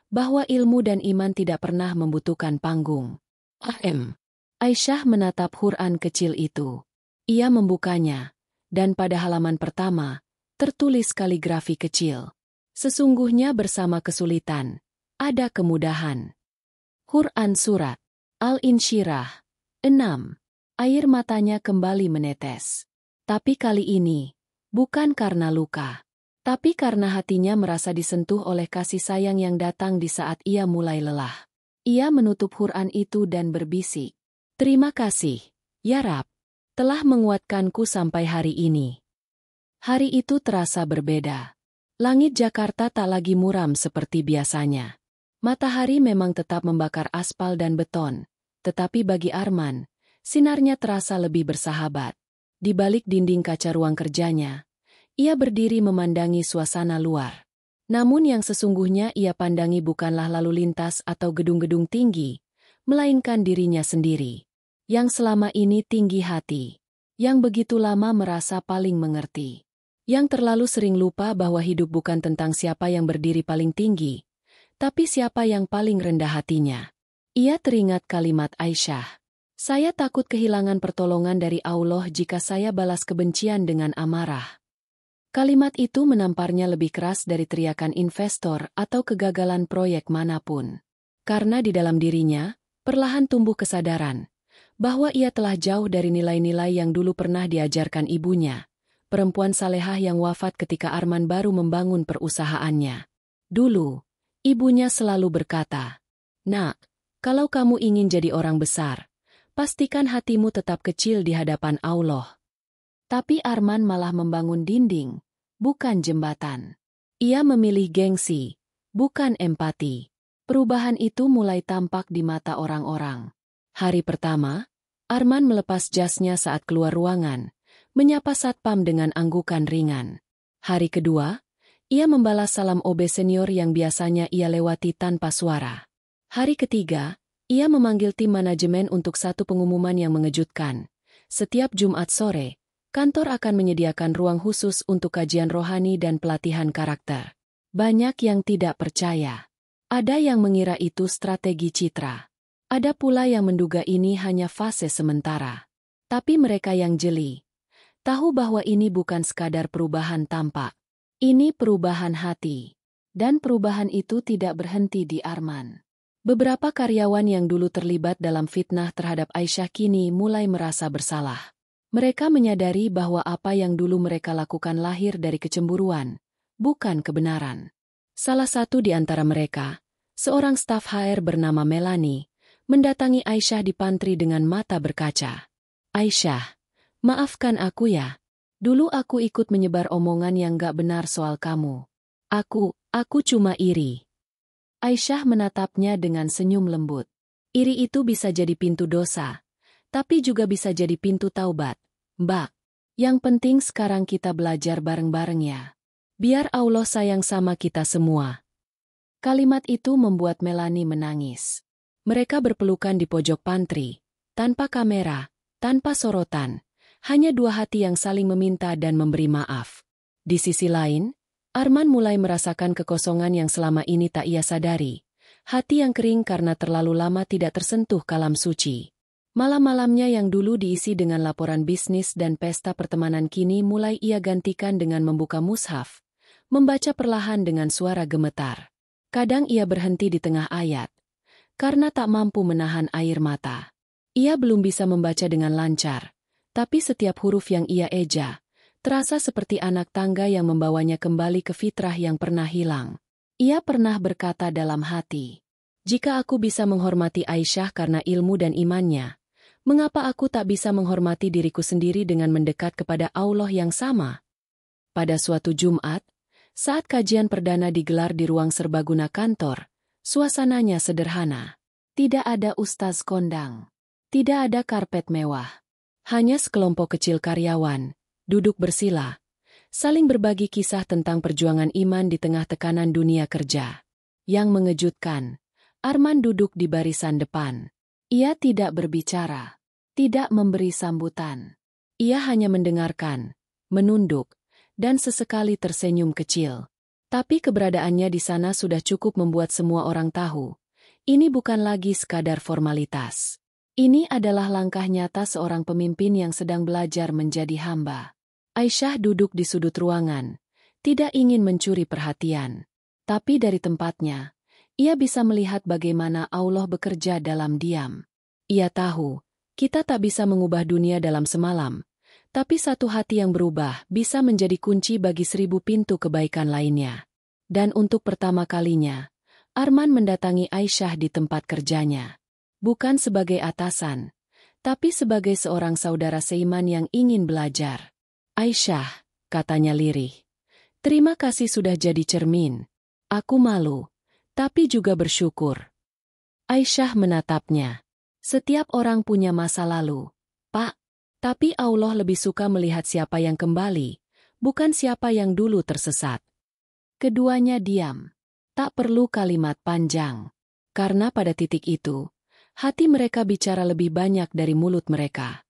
bahwa ilmu dan iman tidak pernah membutuhkan panggung. Aisyah menatap Quran kecil itu. Ia membukanya, dan pada halaman pertama, tertulis kaligrafi kecil. Sesungguhnya bersama kesulitan, ada kemudahan. Quran Surat Al-Insyirah 6. Air matanya kembali menetes. Tapi kali ini, bukan karena luka. Tapi karena hatinya merasa disentuh oleh kasih sayang yang datang di saat ia mulai lelah. Ia menutup Quran itu dan berbisik. Terima kasih, ya Rab, telah menguatkanku sampai hari ini. Hari itu terasa berbeda. Langit Jakarta tak lagi muram seperti biasanya. Matahari memang tetap membakar aspal dan beton, tetapi bagi Arman, sinarnya terasa lebih bersahabat. Di balik dinding kaca ruang kerjanya, ia berdiri memandangi suasana luar. Namun yang sesungguhnya ia pandangi bukanlah lalu lintas atau gedung-gedung tinggi, melainkan dirinya sendiri. Yang selama ini tinggi hati. Yang begitu lama merasa paling mengerti. Yang terlalu sering lupa bahwa hidup bukan tentang siapa yang berdiri paling tinggi, tapi siapa yang paling rendah hatinya. Ia teringat kalimat Aisyah. Saya takut kehilangan pertolongan dari Allah jika saya balas kebencian dengan amarah. Kalimat itu menamparnya lebih keras dari teriakan investor atau kegagalan proyek manapun. Karena di dalam dirinya, perlahan tumbuh kesadaran bahwa ia telah jauh dari nilai-nilai yang dulu pernah diajarkan ibunya, perempuan salehah yang wafat ketika Arman baru membangun perusahaannya. Dulu, ibunya selalu berkata, "Nak, kalau kamu ingin jadi orang besar, pastikan hatimu tetap kecil di hadapan Allah." Tapi Arman malah membangun dinding, bukan jembatan. Ia memilih gengsi, bukan empati. Perubahan itu mulai tampak di mata orang-orang. Hari pertama, Arman melepas jasnya saat keluar ruangan, menyapa satpam dengan anggukan ringan. Hari kedua, ia membalas salam OB senior yang biasanya ia lewati tanpa suara. Hari ketiga, ia memanggil tim manajemen untuk satu pengumuman yang mengejutkan. Setiap Jumat sore, kantor akan menyediakan ruang khusus untuk kajian rohani dan pelatihan karakter. Banyak yang tidak percaya. Ada yang mengira itu strategi citra. Ada pula yang menduga ini hanya fase sementara. Tapi mereka yang jeli tahu bahwa ini bukan sekadar perubahan tampak. Ini perubahan hati. Dan perubahan itu tidak berhenti di Arman. Beberapa karyawan yang dulu terlibat dalam fitnah terhadap Aisyah kini mulai merasa bersalah. Mereka menyadari bahwa apa yang dulu mereka lakukan lahir dari kecemburuan, bukan kebenaran. Salah satu di antara mereka, seorang staf HR bernama Melanie, mendatangi Aisyah di pantry dengan mata berkaca. "Aisyah, maafkan aku ya. Dulu aku ikut menyebar omongan yang gak benar soal kamu. Aku cuma iri." Aisyah menatapnya dengan senyum lembut. Iri itu bisa jadi pintu dosa, tapi juga bisa jadi pintu taubat. "Mbak, yang penting sekarang kita belajar bareng-bareng ya. Biar Allah sayang sama kita semua." Kalimat itu membuat Melanie menangis. Mereka berpelukan di pojok pantry, tanpa kamera, tanpa sorotan, hanya dua hati yang saling meminta dan memberi maaf. Di sisi lain, Arman mulai merasakan kekosongan yang selama ini tak ia sadari. Hati yang kering karena terlalu lama tidak tersentuh kalam suci. Malam-malamnya yang dulu diisi dengan laporan bisnis dan pesta pertemanan kini mulai ia gantikan dengan membuka mushaf, membaca perlahan dengan suara gemetar. Kadang ia berhenti di tengah ayat, karena tak mampu menahan air mata. Ia belum bisa membaca dengan lancar, tapi setiap huruf yang ia eja, terasa seperti anak tangga yang membawanya kembali ke fitrah yang pernah hilang. Ia pernah berkata dalam hati, "Jika aku bisa menghormati Aisyah karena ilmu dan imannya, mengapa aku tak bisa menghormati diriku sendiri dengan mendekat kepada Allah yang sama?" Pada suatu Jumat, saat kajian perdana digelar di ruang serbaguna kantor, suasananya sederhana. Tidak ada ustaz kondang. Tidak ada karpet mewah. Hanya sekelompok kecil karyawan, duduk bersila, saling berbagi kisah tentang perjuangan iman di tengah tekanan dunia kerja. Yang mengejutkan, Arman duduk di barisan depan. Ia tidak berbicara, tidak memberi sambutan. Ia hanya mendengarkan, menunduk, dan sesekali tersenyum kecil. Tapi keberadaannya di sana sudah cukup membuat semua orang tahu. Ini bukan lagi sekadar formalitas. Ini adalah langkah nyata seorang pemimpin yang sedang belajar menjadi hamba. Aisyah duduk di sudut ruangan, tidak ingin mencuri perhatian. Tapi dari tempatnya, ia bisa melihat bagaimana Allah bekerja dalam diam. Ia tahu, kita tak bisa mengubah dunia dalam semalam, tapi satu hati yang berubah bisa menjadi kunci bagi 1000 pintu kebaikan lainnya. Dan untuk pertama kalinya, Arman mendatangi Aisyah di tempat kerjanya. Bukan sebagai atasan, tapi sebagai seorang saudara seiman yang ingin belajar. "Aisyah," katanya lirih, "terima kasih sudah jadi cermin. Aku malu, tapi juga bersyukur." Aisyah menatapnya. "Setiap orang punya masa lalu, Pak. Tapi Allah lebih suka melihat siapa yang kembali, bukan siapa yang dulu tersesat." Keduanya diam. Tak perlu kalimat panjang. Karena pada titik itu, hati mereka bicara lebih banyak dari mulut mereka.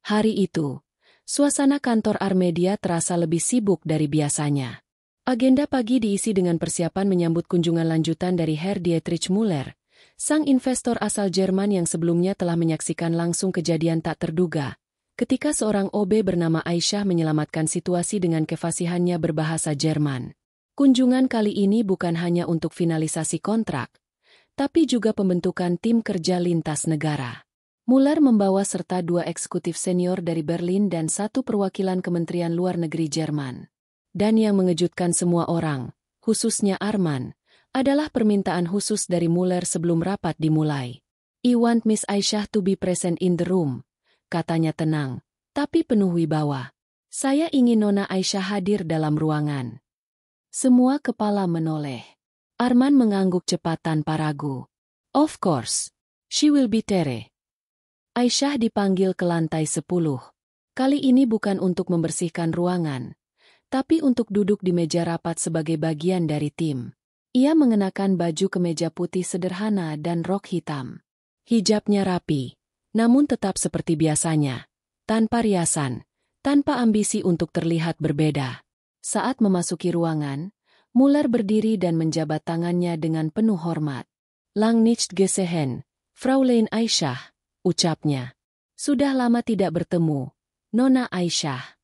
Hari itu, suasana kantor Armedia terasa lebih sibuk dari biasanya. Agenda pagi diisi dengan persiapan menyambut kunjungan lanjutan dari Herr Dietrich Müller, sang investor asal Jerman yang sebelumnya telah menyaksikan langsung kejadian tak terduga, ketika seorang OB bernama Aisyah menyelamatkan situasi dengan kefasihannya berbahasa Jerman. Kunjungan kali ini bukan hanya untuk finalisasi kontrak, tapi juga pembentukan tim kerja lintas negara. Mueller membawa serta 2 eksekutif senior dari Berlin dan 1 perwakilan Kementerian Luar Negeri Jerman. Dan yang mengejutkan semua orang, khususnya Arman, adalah permintaan khusus dari Mueller sebelum rapat dimulai. "I want Miss Aisyah to be present in the room," katanya tenang, tapi penuh wibawa. "Saya ingin Nona Aisyah hadir dalam ruangan." Semua kepala menoleh. Arman mengangguk cepat tanpa ragu. "Of course. She will be there." Aisyah dipanggil ke lantai 10. Kali ini bukan untuk membersihkan ruangan, tapi untuk duduk di meja rapat sebagai bagian dari tim. Ia mengenakan baju kemeja putih sederhana dan rok hitam. Hijabnya rapi, namun tetap seperti biasanya, tanpa riasan, tanpa ambisi untuk terlihat berbeda. Saat memasuki ruangan, Mueller berdiri dan menjabat tangannya dengan penuh hormat. "Lang nicht gesehen, Fraulein Aisyah," ucapnya. "Sudah lama tidak bertemu, Nona Aisyah."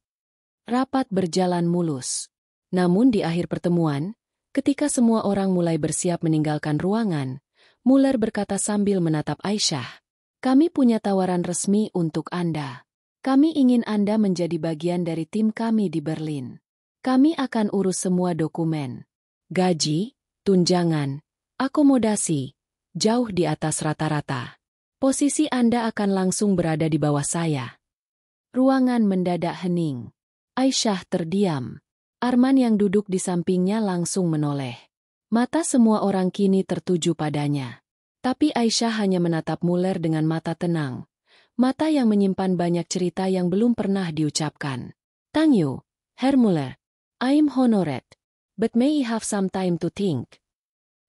Rapat berjalan mulus. Namun di akhir pertemuan, ketika semua orang mulai bersiap meninggalkan ruangan, Mueller berkata sambil menatap Aisyah, "Kami punya tawaran resmi untuk Anda. Kami ingin Anda menjadi bagian dari tim kami di Berlin. Kami akan urus semua dokumen. Gaji, tunjangan, akomodasi, jauh di atas rata-rata. Posisi Anda akan langsung berada di bawah saya." Ruangan mendadak hening. Aisyah terdiam. Arman yang duduk di sampingnya langsung menoleh. Mata semua orang kini tertuju padanya. Tapi Aisyah hanya menatap Mueller dengan mata tenang. Mata yang menyimpan banyak cerita yang belum pernah diucapkan. "Thank you, Herr Mueller. I'm honored. But may I have some time to think?"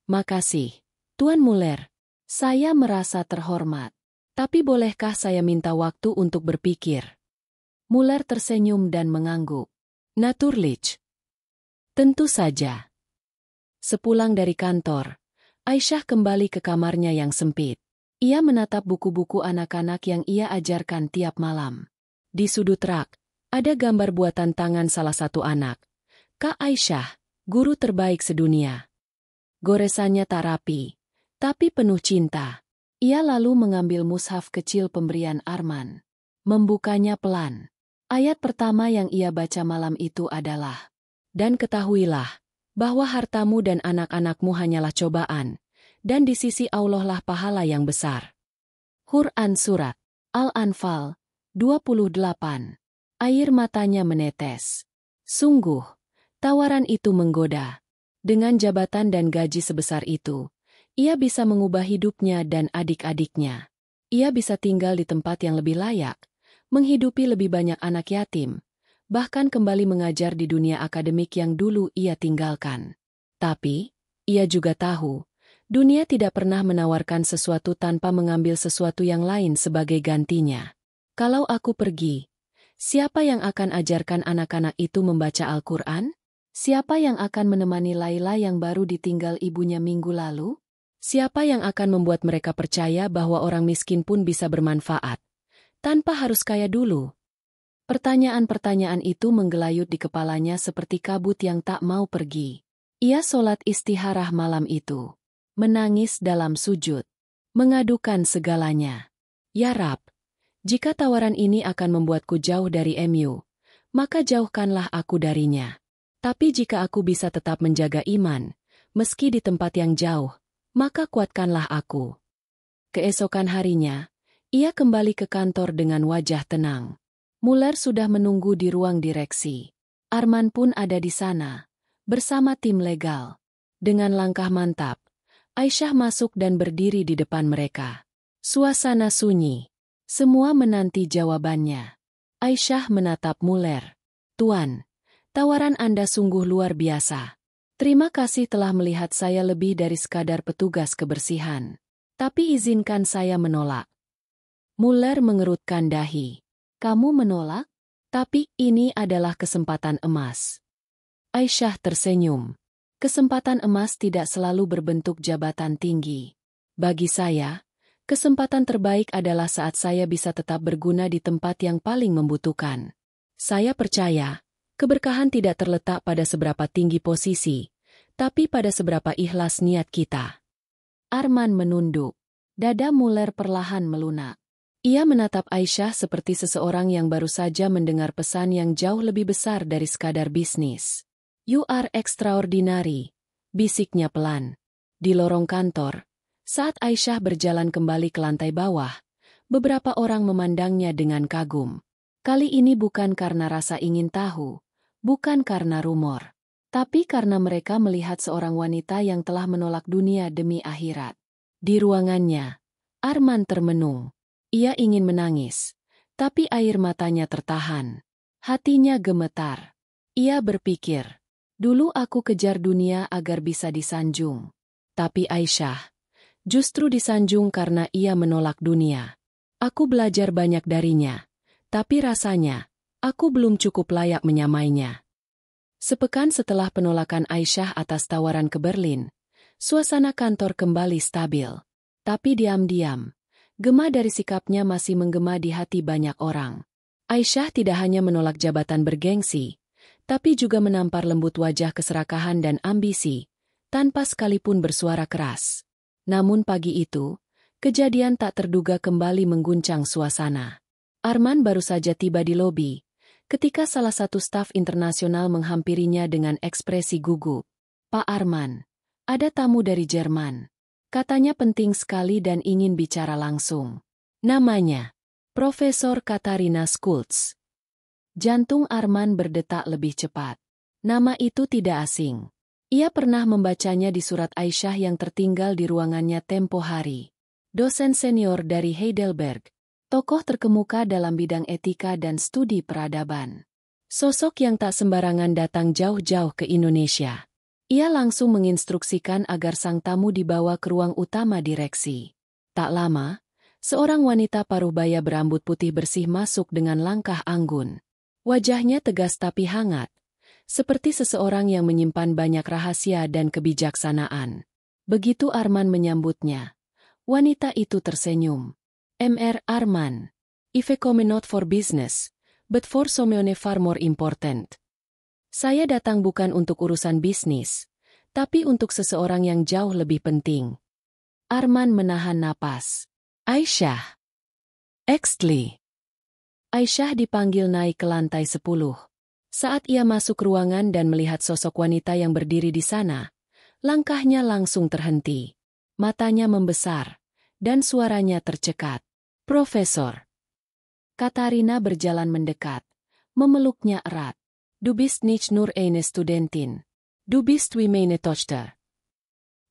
"Makasih, Tuan Mueller. Saya merasa terhormat. Tapi bolehkah saya minta waktu untuk berpikir?" Mueller tersenyum dan mengangguk. "Natürlich. Tentu saja." Sepulang dari kantor, Aisyah kembali ke kamarnya yang sempit. Ia menatap buku-buku anak-anak yang ia ajarkan tiap malam. Di sudut rak, ada gambar buatan tangan salah satu anak. "Kak Aisyah, guru terbaik sedunia." Goresannya tak rapi, tapi penuh cinta. Ia lalu mengambil mushaf kecil pemberian Arman. Membukanya pelan. Ayat pertama yang ia baca malam itu adalah, "Dan ketahuilah, bahwa hartamu dan anak-anakmu hanyalah cobaan, dan di sisi Allah lah pahala yang besar." Quran Surat Al-Anfal 28. Air matanya menetes. Sungguh, tawaran itu menggoda. Dengan jabatan dan gaji sebesar itu, ia bisa mengubah hidupnya dan adik-adiknya. Ia bisa tinggal di tempat yang lebih layak, menghidupi lebih banyak anak yatim, bahkan kembali mengajar di dunia akademik yang dulu ia tinggalkan. Tapi, ia juga tahu, dunia tidak pernah menawarkan sesuatu tanpa mengambil sesuatu yang lain sebagai gantinya. Kalau aku pergi, siapa yang akan ajarkan anak-anak itu membaca Al-Quran? Siapa yang akan menemani Laila yang baru ditinggal ibunya minggu lalu? Siapa yang akan membuat mereka percaya bahwa orang miskin pun bisa bermanfaat, tanpa harus kaya dulu? Pertanyaan-pertanyaan itu menggelayut di kepalanya seperti kabut yang tak mau pergi. Ia sholat istiharah malam itu, menangis dalam sujud, mengadukan segalanya. "Ya Rab, jika tawaran ini akan membuatku jauh dari MU, maka jauhkanlah aku darinya. Tapi jika aku bisa tetap menjaga iman, meski di tempat yang jauh, maka kuatkanlah aku." Keesokan harinya, ia kembali ke kantor dengan wajah tenang. Mueller sudah menunggu di ruang direksi. Arman pun ada di sana, bersama tim legal. Dengan langkah mantap, Aisyah masuk dan berdiri di depan mereka. Suasana sunyi. Semua menanti jawabannya. Aisyah menatap Mueller. "Tuan, tawaran Anda sungguh luar biasa. Terima kasih telah melihat saya lebih dari sekadar petugas kebersihan. Tapi izinkan saya menolak." Mueller mengerutkan dahi. "Kamu menolak? Tapi ini adalah kesempatan emas." Aisyah tersenyum. Kesempatan emas tidak selalu berbentuk jabatan tinggi. Bagi saya, kesempatan terbaik adalah saat saya bisa tetap berguna di tempat yang paling membutuhkan. Saya percaya, keberkahan tidak terletak pada seberapa tinggi posisi, tapi pada seberapa ikhlas niat kita. Arman menunduk. Dada Muller perlahan melunak. Ia menatap Aisyah seperti seseorang yang baru saja mendengar pesan yang jauh lebih besar dari sekadar bisnis. "You are extraordinary," bisiknya pelan. Di lorong kantor, saat Aisyah berjalan kembali ke lantai bawah, beberapa orang memandangnya dengan kagum. Kali ini bukan karena rasa ingin tahu, bukan karena rumor, tapi karena mereka melihat seorang wanita yang telah menolak dunia demi akhirat. Di ruangannya, Arman termenung. Ia ingin menangis, tapi air matanya tertahan. Hatinya gemetar. Ia berpikir, dulu aku kejar dunia agar bisa disanjung. Tapi Aisyah justru disanjung karena ia menolak dunia. Aku belajar banyak darinya, tapi rasanya aku belum cukup layak menyamainya. Sepekan setelah penolakan Aisyah atas tawaran ke Berlin, suasana kantor kembali stabil. Tapi diam-diam, gema dari sikapnya masih menggema di hati banyak orang. Aisyah tidak hanya menolak jabatan bergengsi, tapi juga menampar lembut wajah keserakahan dan ambisi, tanpa sekalipun bersuara keras. Namun pagi itu, kejadian tak terduga kembali mengguncang suasana. Arman baru saja tiba di lobi, ketika salah satu staf internasional menghampirinya dengan ekspresi gugup. "Pak Arman, ada tamu dari Jerman. Katanya penting sekali dan ingin bicara langsung." Namanya, Profesor Katarina Schultz. Jantung Arman berdetak lebih cepat. Nama itu tidak asing. Ia pernah membacanya di surat Aisyah yang tertinggal di ruangannya tempo hari. Dosen senior dari Heidelberg, tokoh terkemuka dalam bidang etika dan studi peradaban. Sosok yang tak sembarangan datang jauh-jauh ke Indonesia. Ia langsung menginstruksikan agar sang tamu dibawa ke ruang utama direksi. Tak lama, seorang wanita paruh baya berambut putih bersih masuk dengan langkah anggun. Wajahnya tegas tapi hangat, seperti seseorang yang menyimpan banyak rahasia dan kebijaksanaan. Begitu Arman menyambutnya, wanita itu tersenyum. "Mr. Arman, I've come not for business, but for something far more important." "Saya datang bukan untuk urusan bisnis, tapi untuk seseorang yang jauh lebih penting." Arman menahan napas. "Aisyah." "Extly." Aisyah dipanggil naik ke lantai 10. Saat ia masuk ruangan dan melihat sosok wanita yang berdiri di sana, langkahnya langsung terhenti. Matanya membesar, dan suaranya tercekat. "Profesor." Katarina berjalan mendekat, memeluknya erat. "Du bist nicht nur eine Studentin. Du bist wie meine Tochter."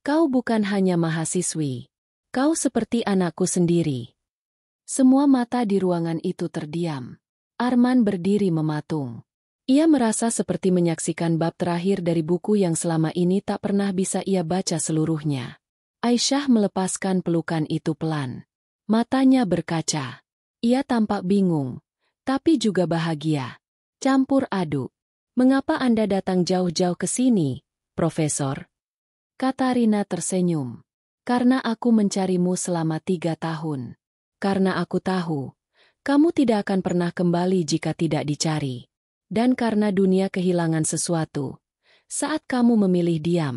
Kau bukan hanya mahasiswi. Kau seperti anakku sendiri. Semua mata di ruangan itu terdiam. Arman berdiri mematung. Ia merasa seperti menyaksikan bab terakhir dari buku yang selama ini tak pernah bisa ia baca seluruhnya. Aisyah melepaskan pelukan itu pelan. Matanya berkaca. Ia tampak bingung, tapi juga bahagia. Campur aduk. "Mengapa Anda datang jauh-jauh ke sini, Profesor?" Katarina tersenyum. "Karena aku mencarimu selama 3 tahun. Karena aku tahu, kamu tidak akan pernah kembali jika tidak dicari. Dan karena dunia kehilangan sesuatu, saat kamu memilih diam."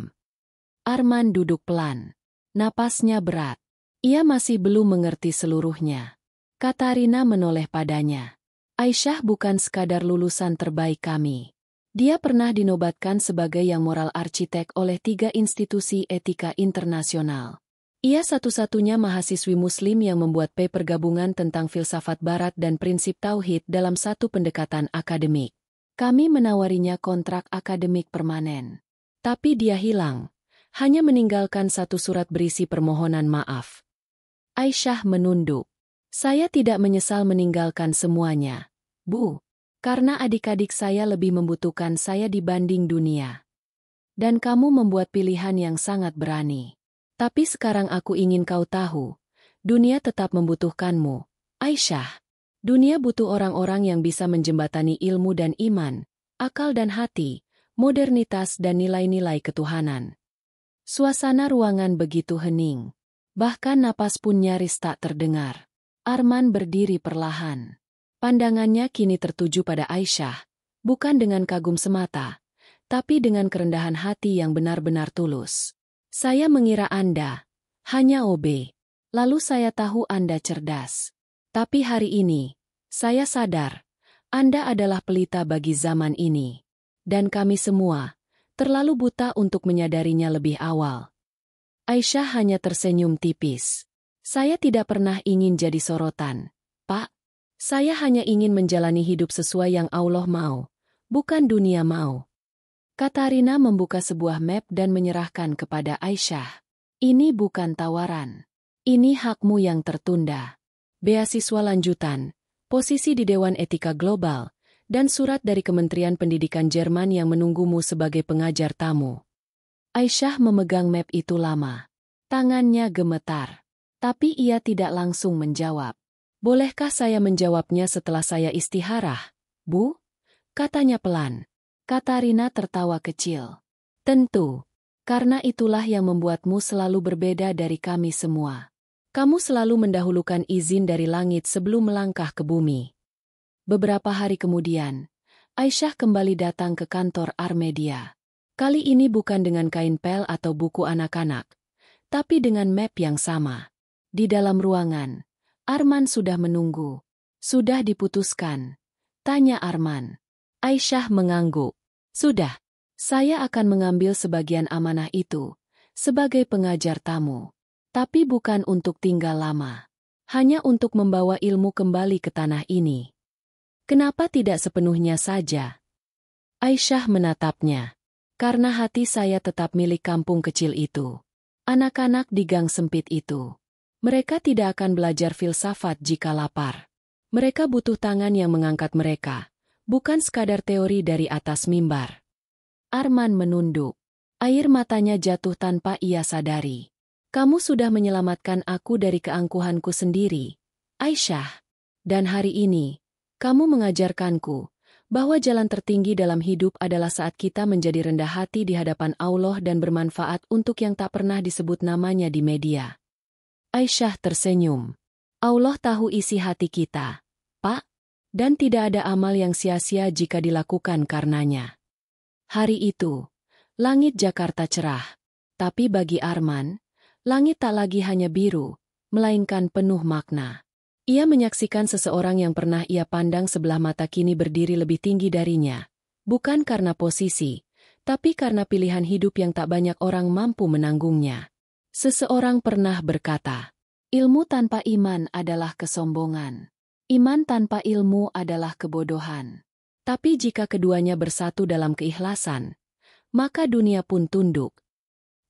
Arman duduk pelan. Napasnya berat. Ia masih belum mengerti seluruhnya. Katarina menoleh padanya. "Aisyah bukan sekadar lulusan terbaik kami. Dia pernah dinobatkan sebagai yang moral arsitek oleh 3 institusi etika internasional. Ia satu-satunya mahasiswi muslim yang membuat paper gabungan tentang filsafat barat dan prinsip tauhid dalam satu pendekatan akademik. Kami menawarinya kontrak akademik permanen. Tapi dia hilang, hanya meninggalkan satu surat berisi permohonan maaf." Aisyah menunduk. "Saya tidak menyesal meninggalkan semuanya, Bu. Karena adik-adik saya lebih membutuhkan saya dibanding dunia. Dan kamu membuat pilihan yang sangat berani. Tapi sekarang aku ingin kau tahu, dunia tetap membutuhkanmu, Aisyah. Dunia butuh orang-orang yang bisa menjembatani ilmu dan iman, akal dan hati, modernitas dan nilai-nilai ketuhanan." Suasana ruangan begitu hening. Bahkan napas pun nyaris tak terdengar. Arman berdiri perlahan. Pandangannya kini tertuju pada Aisyah, bukan dengan kagum semata, tapi dengan kerendahan hati yang benar-benar tulus. "Saya mengira Anda Hanya OB. Lalu saya tahu Anda cerdas. Tapi hari ini, saya sadar, Anda adalah pelita bagi zaman ini. Dan kami semua, terlalu buta untuk menyadarinya lebih awal. Aisyah hanya tersenyum tipis. Saya tidak pernah ingin jadi sorotan, Pak. Saya hanya ingin menjalani hidup sesuai yang Allah mau, bukan dunia mau. Katarina membuka sebuah map dan menyerahkan kepada Aisyah. Ini bukan tawaran. Ini hakmu yang tertunda. Beasiswa lanjutan, posisi di Dewan Etika Global, dan surat dari Kementerian Pendidikan Jerman yang menunggumu sebagai pengajar tamu. Aisyah memegang map itu lama. Tangannya gemetar. Tapi ia tidak langsung menjawab. Bolehkah saya menjawabnya setelah saya istiharah, Bu? Katanya pelan. Katarina tertawa kecil. Tentu. Karena itulah yang membuatmu selalu berbeda dari kami semua. Kamu selalu mendahulukan izin dari langit sebelum melangkah ke bumi. Beberapa hari kemudian, Aisyah kembali datang ke kantor Armedia. Kali ini bukan dengan kain pel atau buku anak-anak, tapi dengan map yang sama. Di dalam ruangan, Arman sudah menunggu. Sudah diputuskan? Tanya Arman. Aisyah mengangguk. Sudah. Saya akan mengambil sebagian amanah itu, sebagai pengajar tamu. Tapi bukan untuk tinggal lama. Hanya untuk membawa ilmu kembali ke tanah ini. Kenapa tidak sepenuhnya saja? Aisyah menatapnya. Karena hati saya tetap milik kampung kecil itu. Anak-anak di gang sempit itu. Mereka tidak akan belajar filsafat jika lapar. Mereka butuh tangan yang mengangkat mereka, bukan sekadar teori dari atas mimbar. Arman menunduk. Air matanya jatuh tanpa ia sadari. Kamu sudah menyelamatkan aku dari keangkuhanku sendiri, Aisyah. Dan hari ini, kamu mengajarkanku bahwa jalan tertinggi dalam hidup adalah saat kita menjadi rendah hati di hadapan Allah dan bermanfaat untuk yang tak pernah disebut namanya di media. Aisyah tersenyum. Allah tahu isi hati kita, Pak. Dan tidak ada amal yang sia-sia jika dilakukan karenanya. Hari itu, langit Jakarta cerah. Tapi bagi Arman, langit tak lagi hanya biru, melainkan penuh makna. Ia menyaksikan seseorang yang pernah ia pandang sebelah mata kini berdiri lebih tinggi darinya. Bukan karena posisi, tapi karena pilihan hidup yang tak banyak orang mampu menanggungnya. Seseorang pernah berkata, ilmu tanpa iman adalah kesombongan. Iman tanpa ilmu adalah kebodohan. Tapi jika keduanya bersatu dalam keikhlasan, maka dunia pun tunduk.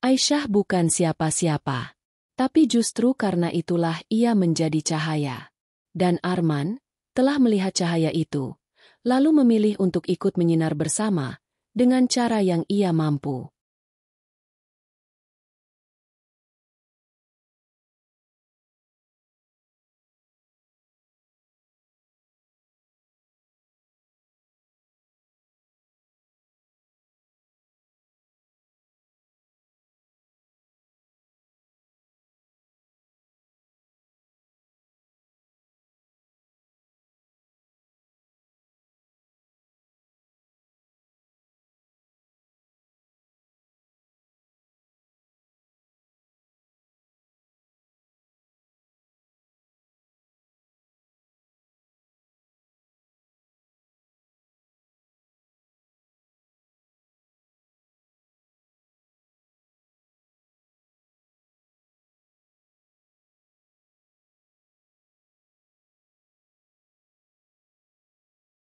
Aisyah bukan siapa-siapa. Tapi justru karena itulah ia menjadi cahaya. Dan Arman telah melihat cahaya itu, lalu memilih untuk ikut menyinar bersama, dengan cara yang ia mampu.